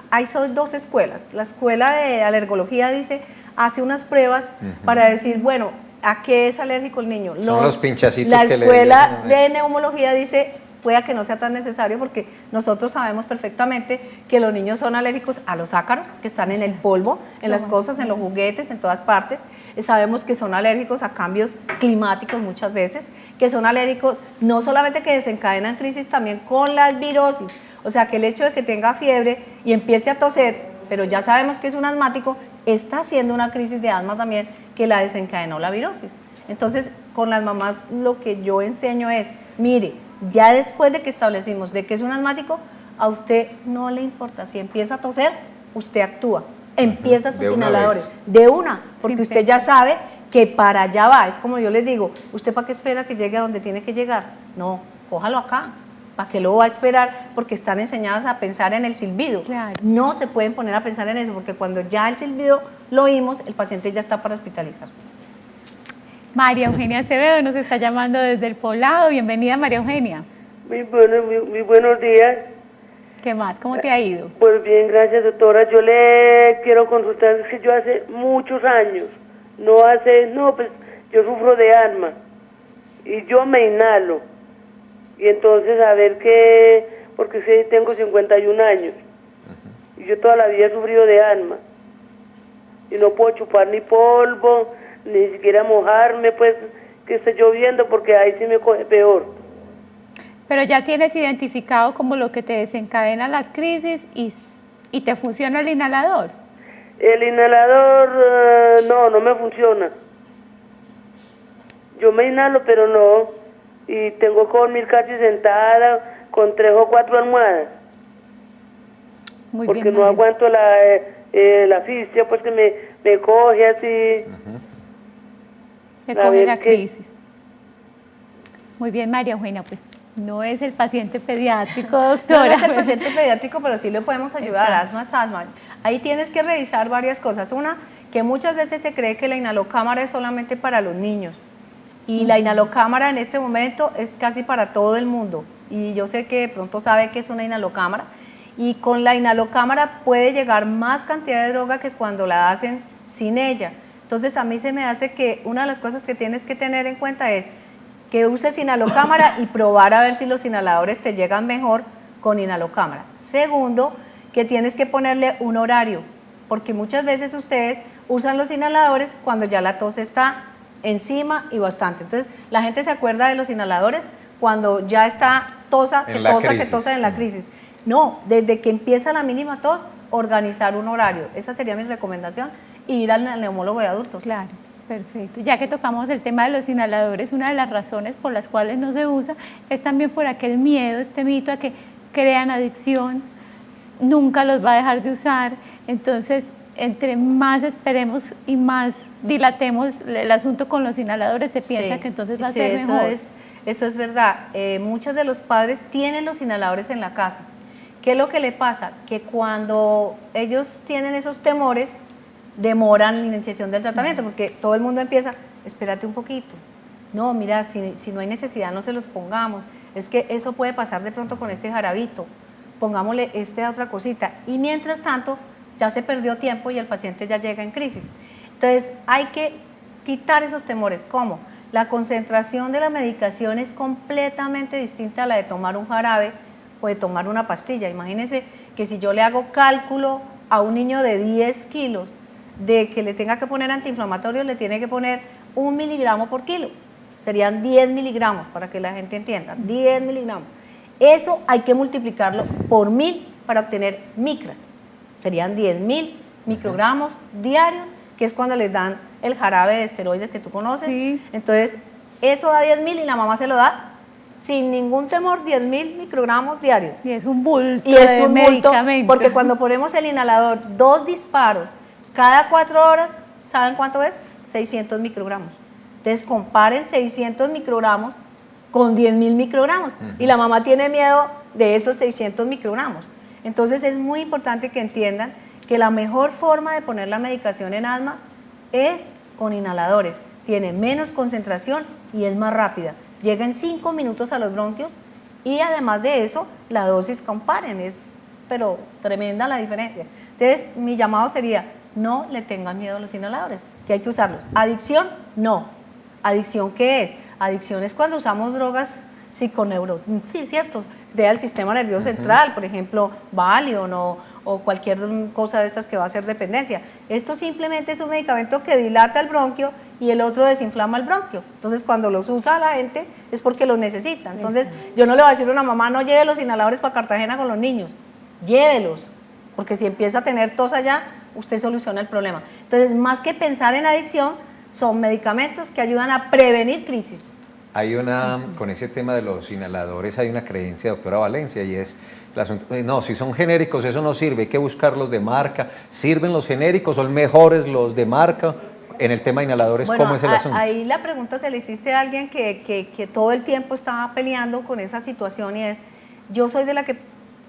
[SPEAKER 4] hay son dos escuelas. La escuela de alergología dice, hace unas pruebas para decir, bueno, ¿a qué es alérgico el niño?
[SPEAKER 1] Son los pinchacitos que le...
[SPEAKER 4] La escuela de neumología dice... pueda que no sea tan necesario porque nosotros sabemos perfectamente que los niños son alérgicos a los ácaros que están en el polvo, en las cosas, en los juguetes, en todas partes. Sabemos que son alérgicos a cambios climáticos muchas veces, que son alérgicos no solamente que desencadenan crisis, también con las virosis. O sea, que el hecho de que tenga fiebre y empiece a toser, pero ya sabemos que es un asmático, está haciendo una crisis de asma también que la desencadenó la virosis. Entonces, con las mamás lo que yo enseño es, mire, ya después de que establecimos de que es un asmático, a usted no le importa. Si empieza a toser, usted actúa, empieza sus inhaladores. De una, porque usted ya sabe que para allá va. Es como yo les digo, ¿usted para qué espera que llegue a donde tiene que llegar? No, cójalo acá. ¿Para qué lo va a esperar? Porque están enseñadas a pensar en el silbido. Claro. No se pueden poner a pensar en eso, porque cuando ya el silbido lo oímos, el paciente ya está para hospitalizar.
[SPEAKER 2] María Eugenia Acevedo nos está llamando desde el Poblado. Bienvenida, María Eugenia.
[SPEAKER 13] Muy buenos días.
[SPEAKER 2] ¿Qué más? ¿Cómo te ha ido?
[SPEAKER 13] Pues bien, gracias, doctora. Yo le quiero consultar, es que yo hace muchos años, pues yo sufro de asma y yo me inhalo. Y entonces a ver qué, porque sí, tengo 51 años y yo toda la vida he sufrido de asma y no puedo chupar ni polvo, ni siquiera mojarme, pues, que esté lloviendo, porque ahí sí me coge peor.
[SPEAKER 2] Pero ya tienes identificado como lo que te desencadena las crisis y te funciona el inhalador.
[SPEAKER 13] El inhalador, no me funciona. Yo me inhalo, pero no. Y tengo que dormir casi sentada, con 3 o 4 almohadas.
[SPEAKER 2] Muy
[SPEAKER 13] porque
[SPEAKER 2] bien,
[SPEAKER 13] no aguanto la asfixia, pues que me coge así.
[SPEAKER 2] Te coge la crisis. Muy bien, María Eugenia, pues no es el paciente pediátrico, doctora.
[SPEAKER 4] No es el paciente pediátrico, pero sí le podemos ayudar. Asma es asma. Ahí tienes que revisar varias cosas. Una, que muchas veces se cree que la inhalocámara es solamente para los niños. Y la inhalocámara en este momento es casi para todo el mundo. Y yo sé que de pronto sabe que es una inhalocámara. Y con la inhalocámara puede llegar más cantidad de droga que cuando la hacen sin ella. Entonces a mí se me hace que una de las cosas que tienes que tener en cuenta es que uses inhalocámara y probar a ver si los inhaladores te llegan mejor con inhalocámara. Segundo, que tienes que ponerle un horario, porque muchas veces ustedes usan los inhaladores cuando ya la tos está encima y bastante. Entonces, la gente se acuerda de los inhaladores cuando ya está tosa en la crisis. No, desde que empieza la mínima tos, organizar un horario. Esa sería mi recomendación, y ir al neumólogo de adultos.
[SPEAKER 2] Claro. Perfecto. Ya que tocamos el tema de los inhaladores, una de las razones por las cuales no se usa es también por aquel miedo, este mito a que crean adicción, nunca los va a dejar de usar. Entonces, entre más esperemos y más dilatemos el asunto con los inhaladores, se piensa que entonces va a ser mejor.
[SPEAKER 4] Eso es verdad. Muchos de los padres tienen los inhaladores en la casa. ¿Qué es lo que le pasa? Que cuando ellos tienen esos temores, demoran la iniciación del tratamiento, porque todo el mundo empieza, espérate un poquito, no, mira, si no hay necesidad no se los pongamos, es que eso puede pasar de pronto con este jarabito, pongámosle otra cosita, y mientras tanto ya se perdió tiempo y el paciente ya llega en crisis. Entonces hay que quitar esos temores. ¿Cómo? La concentración de la medicación es completamente distinta a la de tomar un jarabe o de tomar una pastilla. Imagínense que si yo le hago cálculo a un niño de 10 kilos, de que le tenga que poner antiinflamatorio, le tiene que poner 1 miligramo por kilo. Serían 10 miligramos, para que la gente entienda, 10 miligramos. Eso hay que multiplicarlo por 1000 para obtener micras. Serían 10.000 microgramos diarios, que es cuando les dan el jarabe de esteroides que tú conoces. Sí. Entonces, eso da 10.000 y la mamá se lo da sin ningún temor, 10.000 microgramos diarios.
[SPEAKER 2] Y es un bulto
[SPEAKER 4] de medicamento. Porque cuando ponemos el inhalador, 2 disparos, cada 4 horas, ¿saben cuánto es? 600 microgramos. Entonces comparen 600 microgramos con 10.000 microgramos. Y la mamá tiene miedo de esos 600 microgramos. Entonces es muy importante que entiendan que la mejor forma de poner la medicación en asma es con inhaladores. Tiene menos concentración y es más rápida. Llega en 5 minutos a los bronquios y además de eso, la dosis comparen. Es pero tremenda la diferencia. Entonces mi llamado sería, no le tengan miedo a los inhaladores, que hay que usarlos. ¿Adicción? No. ¿Adicción qué es? Adicción es cuando usamos drogas sí, cierto, del sistema nervioso central, por ejemplo, Valium o cualquier cosa de estas que va a ser dependencia. Esto simplemente es un medicamento que dilata el bronquio y el otro desinflama el bronquio. Entonces, cuando los usa la gente es porque los necesita. Entonces, yo no le voy a decir a una mamá, no lleve los inhaladores para Cartagena con los niños, llévelos, porque si empieza a tener tos allá, usted soluciona el problema. Entonces, más que pensar en adicción, son medicamentos que ayudan a prevenir crisis.
[SPEAKER 1] Con ese tema de los inhaladores hay una creencia, doctora Valencia, y es, no, si son genéricos eso no sirve, hay que buscarlos de marca. ¿Sirven los genéricos? ¿Son mejores los de marca? En el tema de inhaladores, bueno, ¿cómo es el asunto?
[SPEAKER 4] Ahí la pregunta se le hiciste a alguien que todo el tiempo estaba peleando con esa situación, y es, yo soy de la que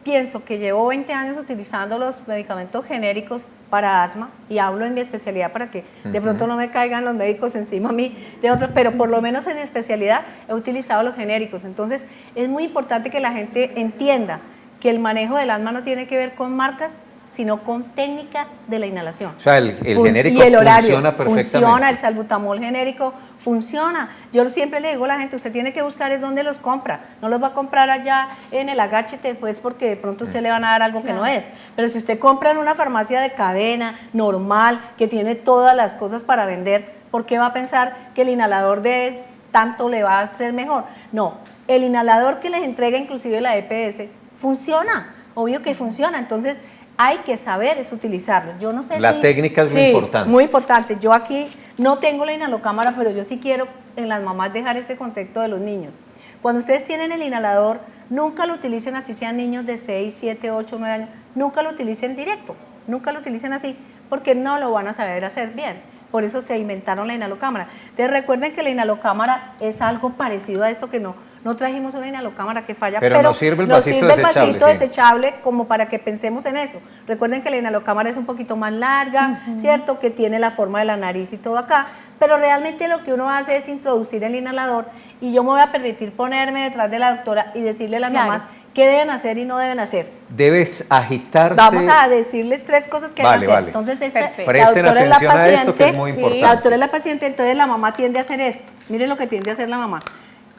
[SPEAKER 4] pienso que llevo 20 años utilizando los medicamentos genéricos para asma, y hablo en mi especialidad para que de pronto no me caigan los médicos encima a mí de otros, pero por lo menos en mi especialidad he utilizado los genéricos. Entonces es muy importante que la gente entienda que el manejo del asma no tiene que ver con marcas, sino con técnica de la inhalación.
[SPEAKER 1] O sea, el genérico funciona perfectamente.
[SPEAKER 4] Funciona, el salbutamol genérico funciona. Yo siempre le digo a la gente, usted tiene que buscar es dónde los compra. No los va a comprar allá en el agáchete, pues, porque de pronto usted le van a dar algo que no es. Pero si usted compra en una farmacia de cadena, normal, que tiene todas las cosas para vender, ¿por qué va a pensar que el inhalador de tanto le va a hacer mejor? No, el inhalador que les entrega inclusive la EPS funciona, obvio que funciona. Entonces, hay que saber es utilizarlo. Yo no sé
[SPEAKER 1] la técnica es muy importante.
[SPEAKER 4] Muy importante. Yo aquí no tengo la inhalocámara, pero yo sí quiero en las mamás dejar este concepto de los niños. Cuando ustedes tienen el inhalador, nunca lo utilicen así, sean niños de 6, 7, 8, 9 años, nunca lo utilicen directo, nunca lo utilicen así, porque no lo van a saber hacer bien. Por eso se inventaron la inhalocámara. Entonces recuerden que la inhalocámara es algo parecido a esto, que no trajimos una inhalocámara que falla,
[SPEAKER 1] pero nos sirve el vasito
[SPEAKER 4] desechable como para que pensemos en eso. Recuerden que la inhalocámara es un poquito más larga, ¿cierto? Que tiene la forma de la nariz y todo acá, pero realmente lo que uno hace es introducir el inhalador, y yo me voy a permitir ponerme detrás de la doctora y decirle a las mamás qué deben hacer y no deben hacer.
[SPEAKER 1] Debes agitarse.
[SPEAKER 4] Vamos a decirles 3 cosas que deben hacer. Entonces,
[SPEAKER 1] presten atención a esto, que es muy importante.
[SPEAKER 4] La doctora es la paciente, entonces la mamá tiende a hacer esto. Miren lo que tiende a hacer la mamá.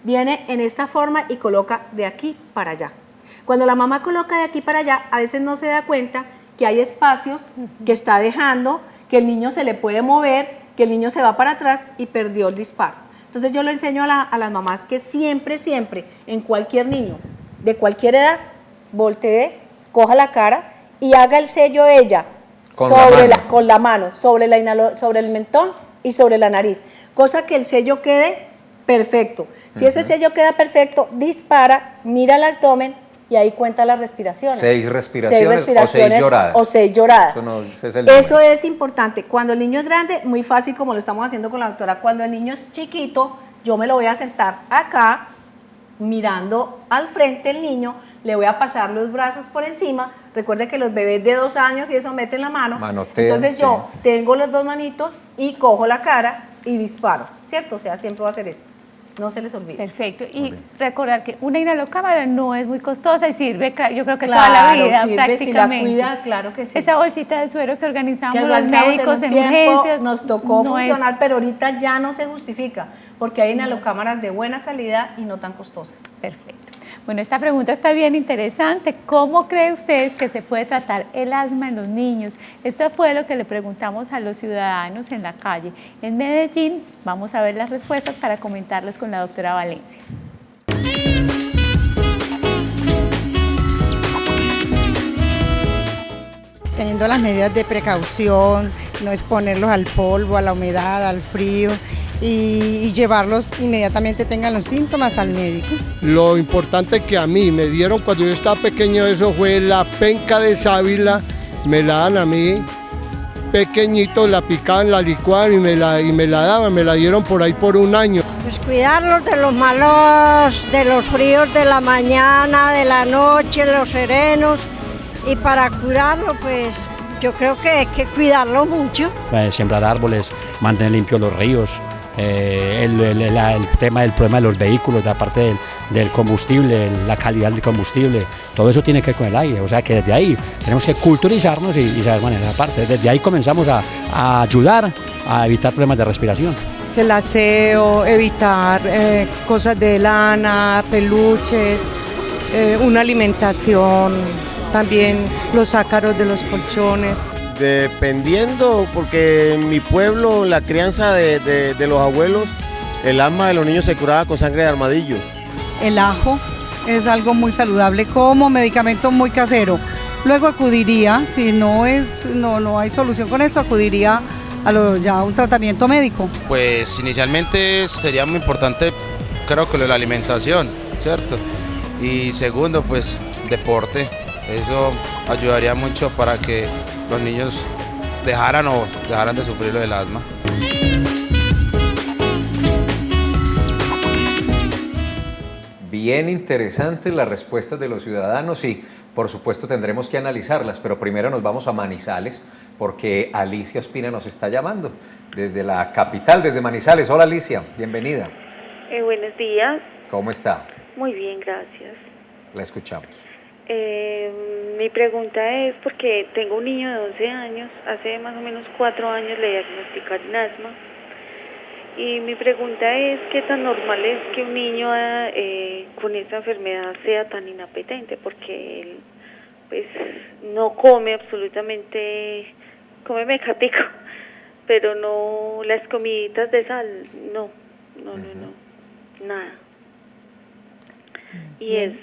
[SPEAKER 4] viene en esta forma y coloca de aquí para allá. Cuando la mamá coloca de aquí para allá, a veces no se da cuenta que hay espacios que está dejando, que el niño se le puede mover, que el niño se va para atrás y perdió el disparo. Entonces yo le enseño a las mamás que siempre, en cualquier niño, de cualquier edad, voltee, coja la cara y haga el sello ella con la mano, sobre el mentón y sobre la nariz, cosa que el sello quede perfecto. Si ese sello queda perfecto, dispara, mira el abdomen y ahí cuenta las respiraciones.
[SPEAKER 1] 6 respiraciones o 6 lloradas.
[SPEAKER 4] O 6 lloradas.
[SPEAKER 1] Eso
[SPEAKER 4] es importante. Cuando el niño es grande, muy fácil como lo estamos haciendo con la doctora. Cuando el niño es chiquito, yo me lo voy a sentar acá, mirando al frente del niño, le voy a pasar los brazos por encima. Recuerde que los bebés de 2 años y eso meten la mano.
[SPEAKER 1] Manotean,
[SPEAKER 4] entonces yo tengo los 2 manitos y cojo la cara y disparo, ¿cierto? O sea, siempre va a hacer esto. No se les olvide.
[SPEAKER 2] Perfecto. Y recordar que una inhalocámara no es muy costosa y sirve, yo creo que toda la vida prácticamente.
[SPEAKER 4] Si la cuida, claro que sí.
[SPEAKER 2] Esa bolsita de suero que organizamos los médicos en urgencias.
[SPEAKER 4] Nos tocó funcionar, pero ahorita ya no se justifica, porque hay inhalocámaras de buena calidad y no tan costosas.
[SPEAKER 2] Perfecto. Bueno, esta pregunta está bien interesante. ¿Cómo cree usted que se puede tratar el asma en los niños? Esto fue lo que le preguntamos a los ciudadanos en la calle. En Medellín, vamos a ver las respuestas para comentarles con la doctora Valencia.
[SPEAKER 14] Teniendo las medidas de precaución, no exponerlos al polvo, a la humedad, al frío, y llevarlos inmediatamente tengan los síntomas al médico.
[SPEAKER 15] Lo importante que a mí me dieron cuando yo estaba pequeño, eso fue la penca de sábila, me la dan a mí pequeñito, la picaban, la licuaban y me la daban, me la dieron por ahí por 1 año.
[SPEAKER 16] Pues cuidarlos de los malos, de los fríos de la mañana, de la noche, los serenos, y para curarlo pues yo creo que hay que cuidarlo mucho.
[SPEAKER 17] Sembrar árboles, mantener limpios los ríos. El tema del problema de los vehículos, la parte del combustible, la calidad del combustible, todo eso tiene que ver con el aire, o sea que desde ahí tenemos que culturizarnos y saber manejar esa parte. Desde ahí comenzamos a ayudar a evitar problemas de respiración.
[SPEAKER 18] El aseo, evitar cosas de lana, peluches, una alimentación, también los ácaros de los colchones.
[SPEAKER 19] Dependiendo, porque en mi pueblo la crianza de los abuelos, el asma de los niños se curaba con sangre de armadillo.
[SPEAKER 20] El ajo es algo muy saludable como medicamento muy casero. Luego acudiría, si no hay solución con esto, acudiría a un tratamiento médico.
[SPEAKER 21] Pues inicialmente sería muy importante, creo que lo de la alimentación, ¿cierto? Y segundo, pues deporte. Eso ayudaría mucho para que los niños dejaran de sufrir lo del asma.
[SPEAKER 1] Bien interesantes las respuestas de los ciudadanos y por supuesto tendremos que analizarlas, pero primero nos vamos a Manizales porque Alicia Ospina nos está llamando desde la capital, desde Manizales. Hola Alicia, bienvenida.
[SPEAKER 22] Buenos días.
[SPEAKER 1] ¿Cómo está?
[SPEAKER 22] Muy bien, gracias.
[SPEAKER 1] La escuchamos.
[SPEAKER 22] Mi pregunta es porque tengo un niño de 11 años, hace más o menos 4 años le diagnosticaron asma y mi pregunta es qué tan normal es que un niño con esta enfermedad sea tan inapetente, porque él pues no come absolutamente, come mecatico, pero no las comiditas de sal, no, nada. Y es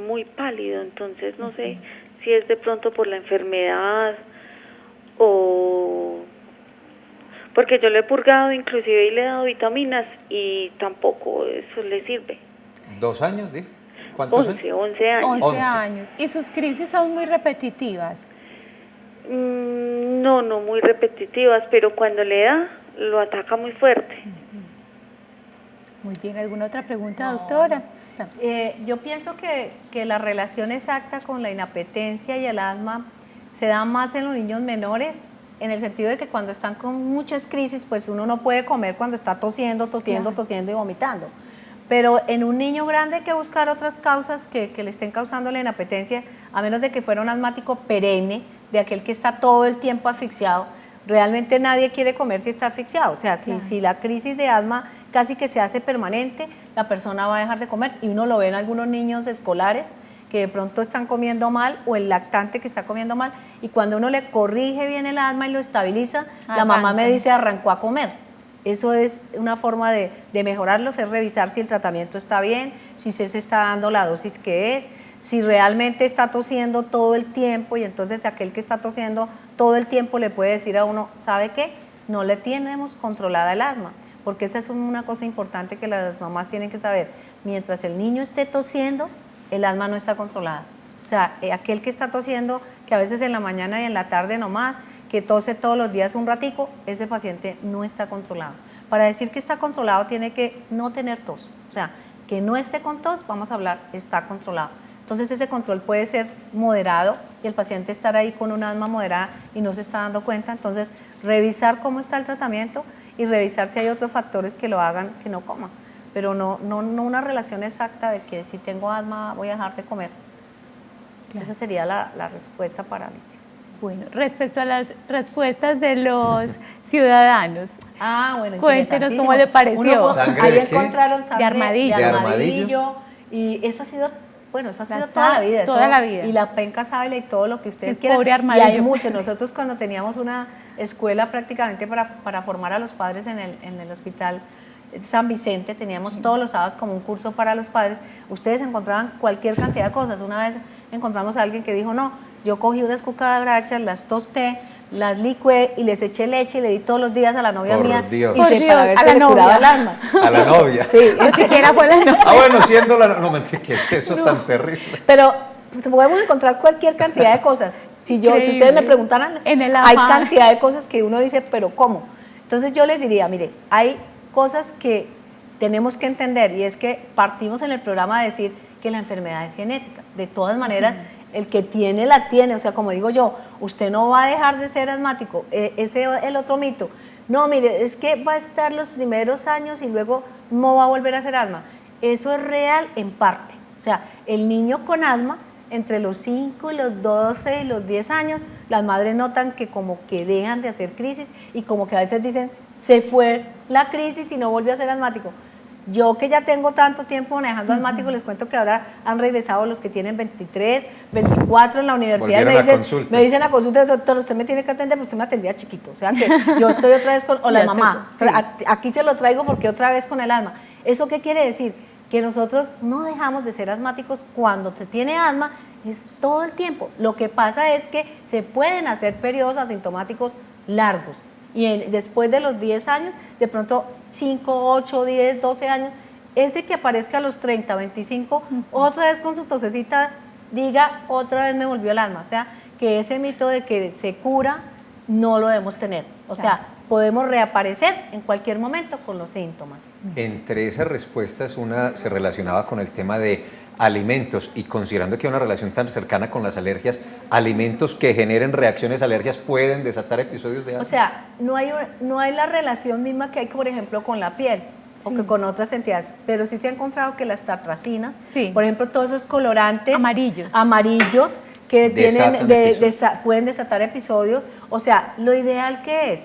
[SPEAKER 22] muy pálido, entonces no sé si es de pronto por la enfermedad o porque yo le he purgado inclusive y le he dado vitaminas y tampoco eso le sirve.
[SPEAKER 1] 2 años, ¿di? ¿Cuántos?
[SPEAKER 22] 11 años.
[SPEAKER 2] 11 años. ¿Y sus crisis son muy repetitivas?
[SPEAKER 22] No muy repetitivas, pero cuando le da, lo ataca muy fuerte.
[SPEAKER 2] Muy bien, ¿alguna otra pregunta, doctora?
[SPEAKER 4] Yo pienso que la relación exacta con la inapetencia y el asma se da más en los niños menores, en el sentido de que cuando están con muchas crisis, pues uno no puede comer cuando está tosiendo y vomitando. Pero en un niño grande hay que buscar otras causas que le estén causando la inapetencia, a menos de que fuera un asmático perenne, de aquel que está todo el tiempo asfixiado. Realmente nadie quiere comer si está asfixiado. O sea, si la crisis de asma casi que se hace permanente, la persona va a dejar de comer. Y uno lo ve en algunos niños escolares que de pronto están comiendo mal, o el lactante que está comiendo mal, y cuando uno le corrige bien el asma y lo estabiliza, la mamá me dice arrancó a comer. Eso es una forma de mejorarlos, es revisar si el tratamiento está bien, si se está dando la dosis que es, si realmente está tosiendo todo el tiempo, y entonces aquel que está tosiendo todo el tiempo le puede decir a uno, ¿sabe qué? No le tenemos controlada el asma, porque esa es una cosa importante que las mamás tienen que saber. Mientras el niño esté tosiendo, el asma no está controlada. O sea, aquel que está tosiendo, que a veces en la mañana y en la tarde nomás, que tose todos los días un ratico, ese paciente no está controlado. Para decir que está controlado tiene que no tener tos. O sea, que no esté con tos, vamos a hablar, está controlado. Entonces ese control puede ser moderado y el paciente estar ahí con un asma moderada y no se está dando cuenta. Entonces, revisar cómo está el tratamiento y revisar si hay otros factores que lo hagan que no coma. Pero no una relación exacta de que si tengo asma voy a dejar de comer. Claro. Esa sería la respuesta para Alicia.
[SPEAKER 2] Bueno, respecto a las respuestas de los ciudadanos,
[SPEAKER 4] bueno,
[SPEAKER 2] cuéntenos cómo le pareció.
[SPEAKER 4] Ahí encontraron sangre
[SPEAKER 2] de
[SPEAKER 4] armadillo. Y eso ha sido, bueno, eso ha sido toda la vida.
[SPEAKER 2] Toda la vida.
[SPEAKER 4] Y la penca sábila y todo lo que ustedes quieran.
[SPEAKER 2] Pobre armadillo.
[SPEAKER 4] Y hay muchos. Nosotros cuando teníamos una escuela prácticamente para formar a los padres en el hospital San Vicente, teníamos todos los sábados como un curso para los padres. Ustedes encontraban cualquier cantidad de cosas. Una vez encontramos a alguien que dijo, no, yo cogí unas cucarachas, las tosté, las licué y les eché leche y le di todos los días a la novia mía.
[SPEAKER 1] Dios.
[SPEAKER 4] Y para ver si le curaba el alma.
[SPEAKER 1] A la novia.
[SPEAKER 4] Sí, ni siquiera fue la novia.
[SPEAKER 1] Bueno, siendo la no mentira, ¿qué es eso tan terrible?
[SPEAKER 4] Pero pues, podemos encontrar cualquier cantidad de cosas. Si ustedes me preguntaran, hay cantidad de cosas que uno dice, pero ¿cómo? Entonces yo les diría, mire, hay cosas que tenemos que entender, y es que partimos en el programa de decir que la enfermedad es genética. De todas maneras, el que tiene, la tiene. O sea, como digo yo, usted no va a dejar de ser asmático. Ese es el otro mito. No, mire, es que va a estar los primeros años y luego no va a volver a hacer asma. Eso es real en parte. O sea, el niño con asma, entre los 5 y los 12 y los 10 años, las madres notan que como que dejan de hacer crisis y como que a veces dicen, se fue la crisis y no volvió a ser asmático. Yo que ya tengo tanto tiempo manejando asmáticos, les cuento que ahora han regresado los que tienen 23, 24 en la universidad. Y me dicen a consulta, doctor, usted me tiene que atender, pero usted me atendía chiquito. O sea que yo estoy otra vez con, o la mamá, aquí se lo traigo porque otra vez con el asma. ¿Eso qué quiere decir? Que nosotros no dejamos de ser asmáticos. Cuando se tiene asma es todo el tiempo. Lo que pasa es que se pueden hacer periodos asintomáticos largos. Y después de los 10 años, de pronto 5, 8, 10, 12 años, ese que aparezca a los 30, 25, otra vez con su tosecita, diga, otra vez me volvió el asma. O sea, que ese mito de que se cura, no lo debemos tener. O sea, podemos reaparecer en cualquier momento con los síntomas.
[SPEAKER 1] Entre esas respuestas, una se relacionaba con el tema de alimentos, y considerando que hay una relación tan cercana con las alergias, alimentos que generen reacciones alérgicas pueden desatar episodios de asma.
[SPEAKER 4] O sea, no hay la relación misma que hay, por ejemplo, con la piel o que con otras entidades, pero sí se ha encontrado que las tartracinas, por ejemplo, todos esos colorantes amarillos que pueden desatar episodios. O sea, lo ideal que es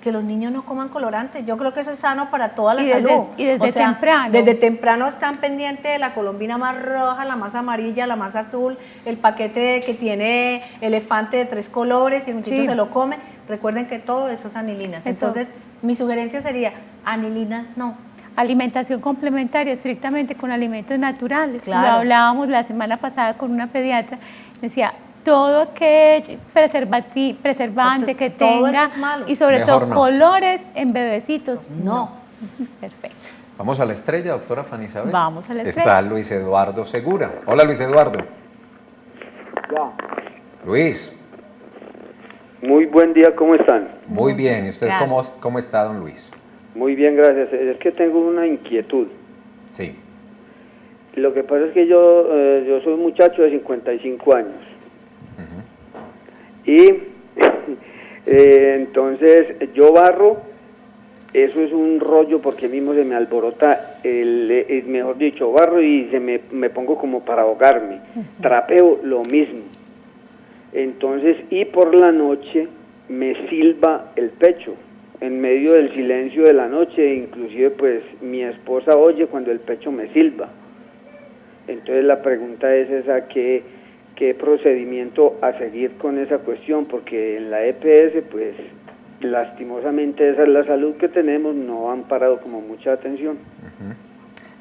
[SPEAKER 4] que los niños no coman colorantes. Yo creo que eso es sano para toda la salud.
[SPEAKER 2] Y desde temprano.
[SPEAKER 4] Desde temprano están pendientes de la colombina más roja, la más amarilla, la más azul, el paquete que tiene elefante de 3 colores y el muchachito se lo come. Recuerden que todo eso es anilinas. Entonces, mi sugerencia sería, anilinas no.
[SPEAKER 2] Alimentación complementaria, estrictamente con alimentos naturales.
[SPEAKER 4] Claro.
[SPEAKER 2] Lo hablábamos la semana pasada con una pediatra, decía, todo que preservante que tenga, y sobre todo colores en bebecitos, no. Perfecto.
[SPEAKER 1] Vamos a la estrella, doctora Fanny Isabel.
[SPEAKER 2] Vamos a la estrella.
[SPEAKER 1] Está Luis Eduardo Segura. Hola, Luis Eduardo.
[SPEAKER 3] Ya.
[SPEAKER 1] Luis.
[SPEAKER 3] Muy buen día, ¿cómo están?
[SPEAKER 1] Muy bien, ¿y usted cómo está, don Luis?
[SPEAKER 3] Muy bien, gracias. Es que tengo una inquietud.
[SPEAKER 1] Sí.
[SPEAKER 3] Lo que pasa es que yo soy un muchacho de 55 años. Y entonces yo barro, eso es un rollo porque mismo se me alborota, mejor dicho, barro y me pongo como para ahogarme. Trapeo, lo mismo. Entonces, y por la noche me silba el pecho. en medio del silencio de la noche, inclusive pues mi esposa oye cuando el pecho me silba. Entonces la pregunta es esa, ¿qué procedimiento a seguir con esa cuestión? Porque en la EPS pues lastimosamente esa es la salud que tenemos, no han parado como mucha atención.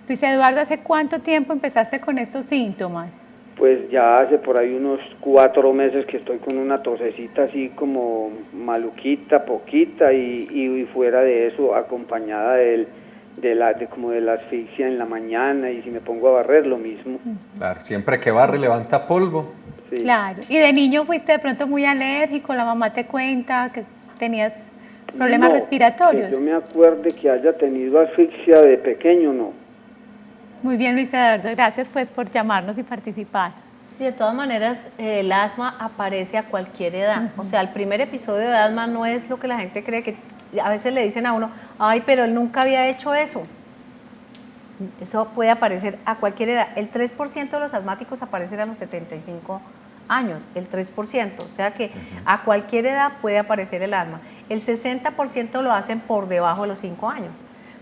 [SPEAKER 2] Luis Eduardo, ¿hace cuánto tiempo empezaste con estos síntomas?
[SPEAKER 3] Pues ya hace por ahí unos 4 meses que estoy con una tosecita así como maluquita, poquita, y fuera de eso acompañada de la asfixia en la mañana, y si me pongo a barrer lo mismo.
[SPEAKER 1] Claro, siempre que barre levanta polvo.
[SPEAKER 3] Sí.
[SPEAKER 2] Claro. ¿Y de niño fuiste de pronto muy alérgico? ¿La mamá te cuenta que tenías problemas respiratorios?
[SPEAKER 3] Que yo me acuerde que haya tenido asfixia de pequeño, no.
[SPEAKER 2] Muy bien, Luis Eduardo, gracias pues por llamarnos y participar.
[SPEAKER 4] Sí, de todas maneras, el asma aparece a cualquier edad. O sea, el primer episodio de asma no es lo que la gente cree, que a veces le dicen a uno, ay, pero él nunca había hecho eso. Eso puede aparecer a cualquier edad. El 3% de los asmáticos aparecen a los 75 años, el 3%. O sea que a cualquier edad puede aparecer el asma. El 60% lo hacen por debajo de los 5 años.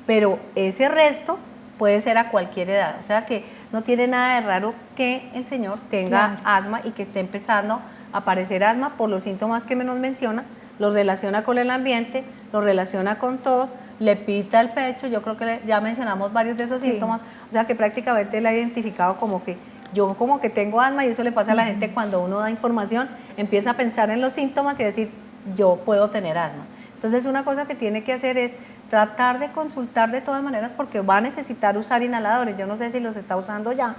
[SPEAKER 4] Pero ese resto puede ser a cualquier edad, o sea que no tiene nada de raro que el señor tenga asma y que esté empezando a aparecer asma por los síntomas que nos menciona, lo relaciona con el ambiente, lo relaciona con tos, le pita el pecho, yo creo que ya mencionamos varios de esos síntomas, o sea que prácticamente él ha identificado como que yo como que tengo asma, y eso le pasa a la gente cuando uno da información, empieza a pensar en los síntomas y decir, yo puedo tener asma. Entonces una cosa que tiene que hacer es tratar de consultar de todas maneras, porque va a necesitar usar inhaladores. Yo no sé si los está usando ya,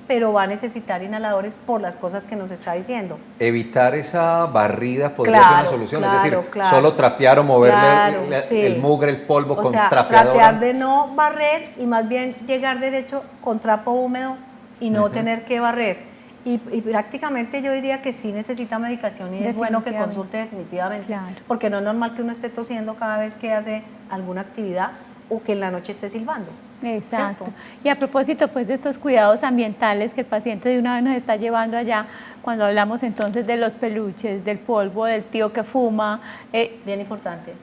[SPEAKER 4] pero va a necesitar inhaladores por las cosas que nos está diciendo.
[SPEAKER 1] Evitar esa barrida podría ser una solución, es decir, solo trapear o moverle el mugre, el polvo con trapeadora.
[SPEAKER 4] Tratar de no barrer y más bien llegar derecho con trapo húmedo y no tener que barrer. Y prácticamente yo diría que sí necesita medicación, y es bueno que consulte definitivamente, porque no es normal que uno esté tosiendo cada vez que hace alguna actividad o que en la noche esté silbando.
[SPEAKER 2] Exacto.
[SPEAKER 4] ¿Cierto?
[SPEAKER 2] Y a propósito pues de estos cuidados ambientales que el paciente de una vez nos está llevando allá, cuando hablamos entonces de los peluches, del polvo, del tío que fuma.
[SPEAKER 4] Bien importante.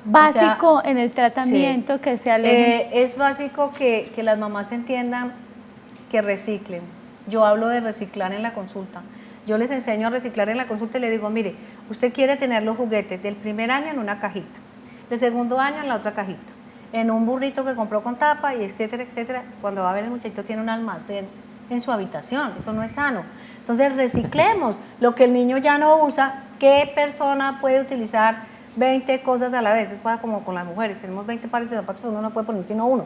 [SPEAKER 2] Básico en el tratamiento que se alejen.
[SPEAKER 4] Es básico que las mamás entiendan que reciclen. Yo hablo de reciclar en la consulta. Yo les enseño a reciclar en la consulta y le digo, mire, usted quiere tener los juguetes del primer año en una cajita, del segundo año en la otra cajita, en un burrito que compró con tapa, y etcétera, etcétera. Cuando va a ver, el muchachito tiene un almacén en su habitación, eso no es sano. Entonces reciclemos lo que el niño ya no usa. ¿Qué persona puede utilizar 20 cosas a la vez? Es como con las mujeres, tenemos 20 pares de zapatos, uno no puede poner sino uno,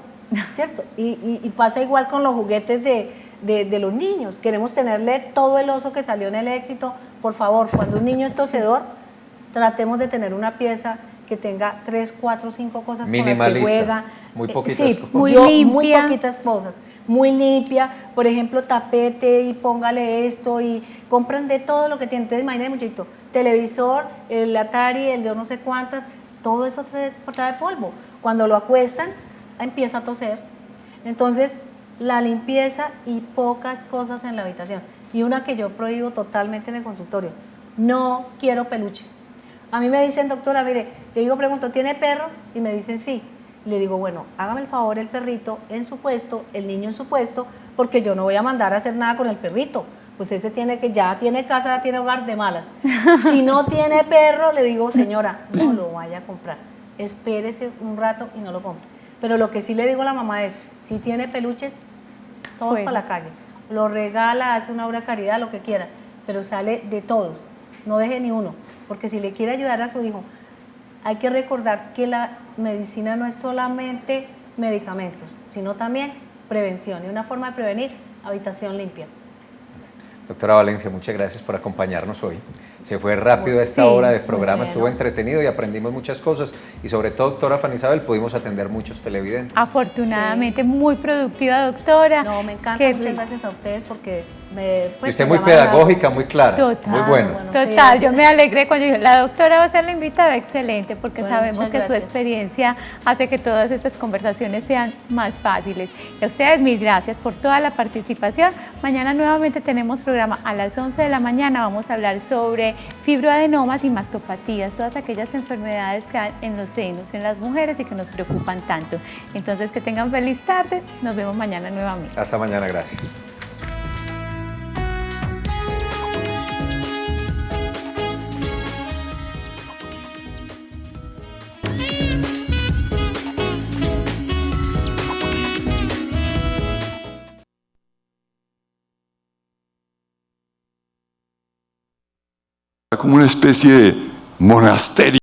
[SPEAKER 4] ¿cierto? Y pasa igual con los juguetes de los niños. Queremos tenerle todo el oso que salió en El Éxito. Por favor, cuando un niño es tosedor, tratemos de tener una pieza que tenga 3, 4, 5 cosas con las que juega.
[SPEAKER 1] Muy poquitas cosas.
[SPEAKER 2] Muy limpia.
[SPEAKER 4] Muy poquitas cosas. Muy limpia. Por ejemplo, tapete, y póngale esto, y compran de todo lo que tienen. Entonces, imagínense, muchachito, televisor, el Atari, el yo no sé cuántas, todo eso trae polvo. Cuando lo acuestan, empieza a toser. Entonces, la limpieza y pocas cosas en la habitación. Y una que yo prohíbo totalmente en el consultorio: no quiero peluches. A mí me dicen, doctora, mire, le digo, pregunto, ¿tiene perro? Y me dicen sí. Le digo, bueno, hágame el favor, el perrito en su puesto, el niño en su puesto, porque yo no voy a mandar a hacer nada con el perrito. Pues ese ya tiene casa, ya tiene hogar, de malas. Si no tiene perro, le digo, señora, no lo vaya a comprar. Espérese un rato y no lo compre. Pero lo que sí le digo a la mamá es, si tiene peluches, todos para la calle. Lo regala, hace una obra de caridad, lo que quiera, pero sale de todos. No deje ni uno, porque si le quiere ayudar a su hijo, hay que recordar que la medicina no es solamente medicamentos, sino también prevención. Y una forma de prevenir, habitación limpia.
[SPEAKER 1] Doctora Valencia, muchas gracias por acompañarnos hoy. Se fue rápido a esta hora de programa, estuvo entretenido y aprendimos muchas cosas. Y sobre todo, doctora Fanny Isabel, pudimos atender muchos televidentes.
[SPEAKER 2] Afortunadamente, muy productiva, doctora.
[SPEAKER 4] No, me encanta. Muchas gracias a ustedes, porque
[SPEAKER 1] Y usted muy pedagógica, muy clara.
[SPEAKER 2] Total,
[SPEAKER 1] muy bueno.
[SPEAKER 2] Total, yo me alegré cuando dije, la doctora va a ser la invitada, excelente, porque
[SPEAKER 4] Bueno,
[SPEAKER 2] sabemos
[SPEAKER 4] muchas
[SPEAKER 2] que su
[SPEAKER 4] gracias.
[SPEAKER 2] experiencia hace que todas estas conversaciones sean más fáciles. Y a ustedes mil gracias por toda la participación. Mañana nuevamente tenemos programa a las 11 de la mañana, vamos a hablar sobre fibroadenomas y mastopatías, todas aquellas enfermedades que hay en los senos, en las mujeres y que nos preocupan tanto. Entonces, que tengan feliz tarde, nos vemos mañana nuevamente.
[SPEAKER 1] Hasta mañana, gracias.
[SPEAKER 5] Como una especie de monasterio.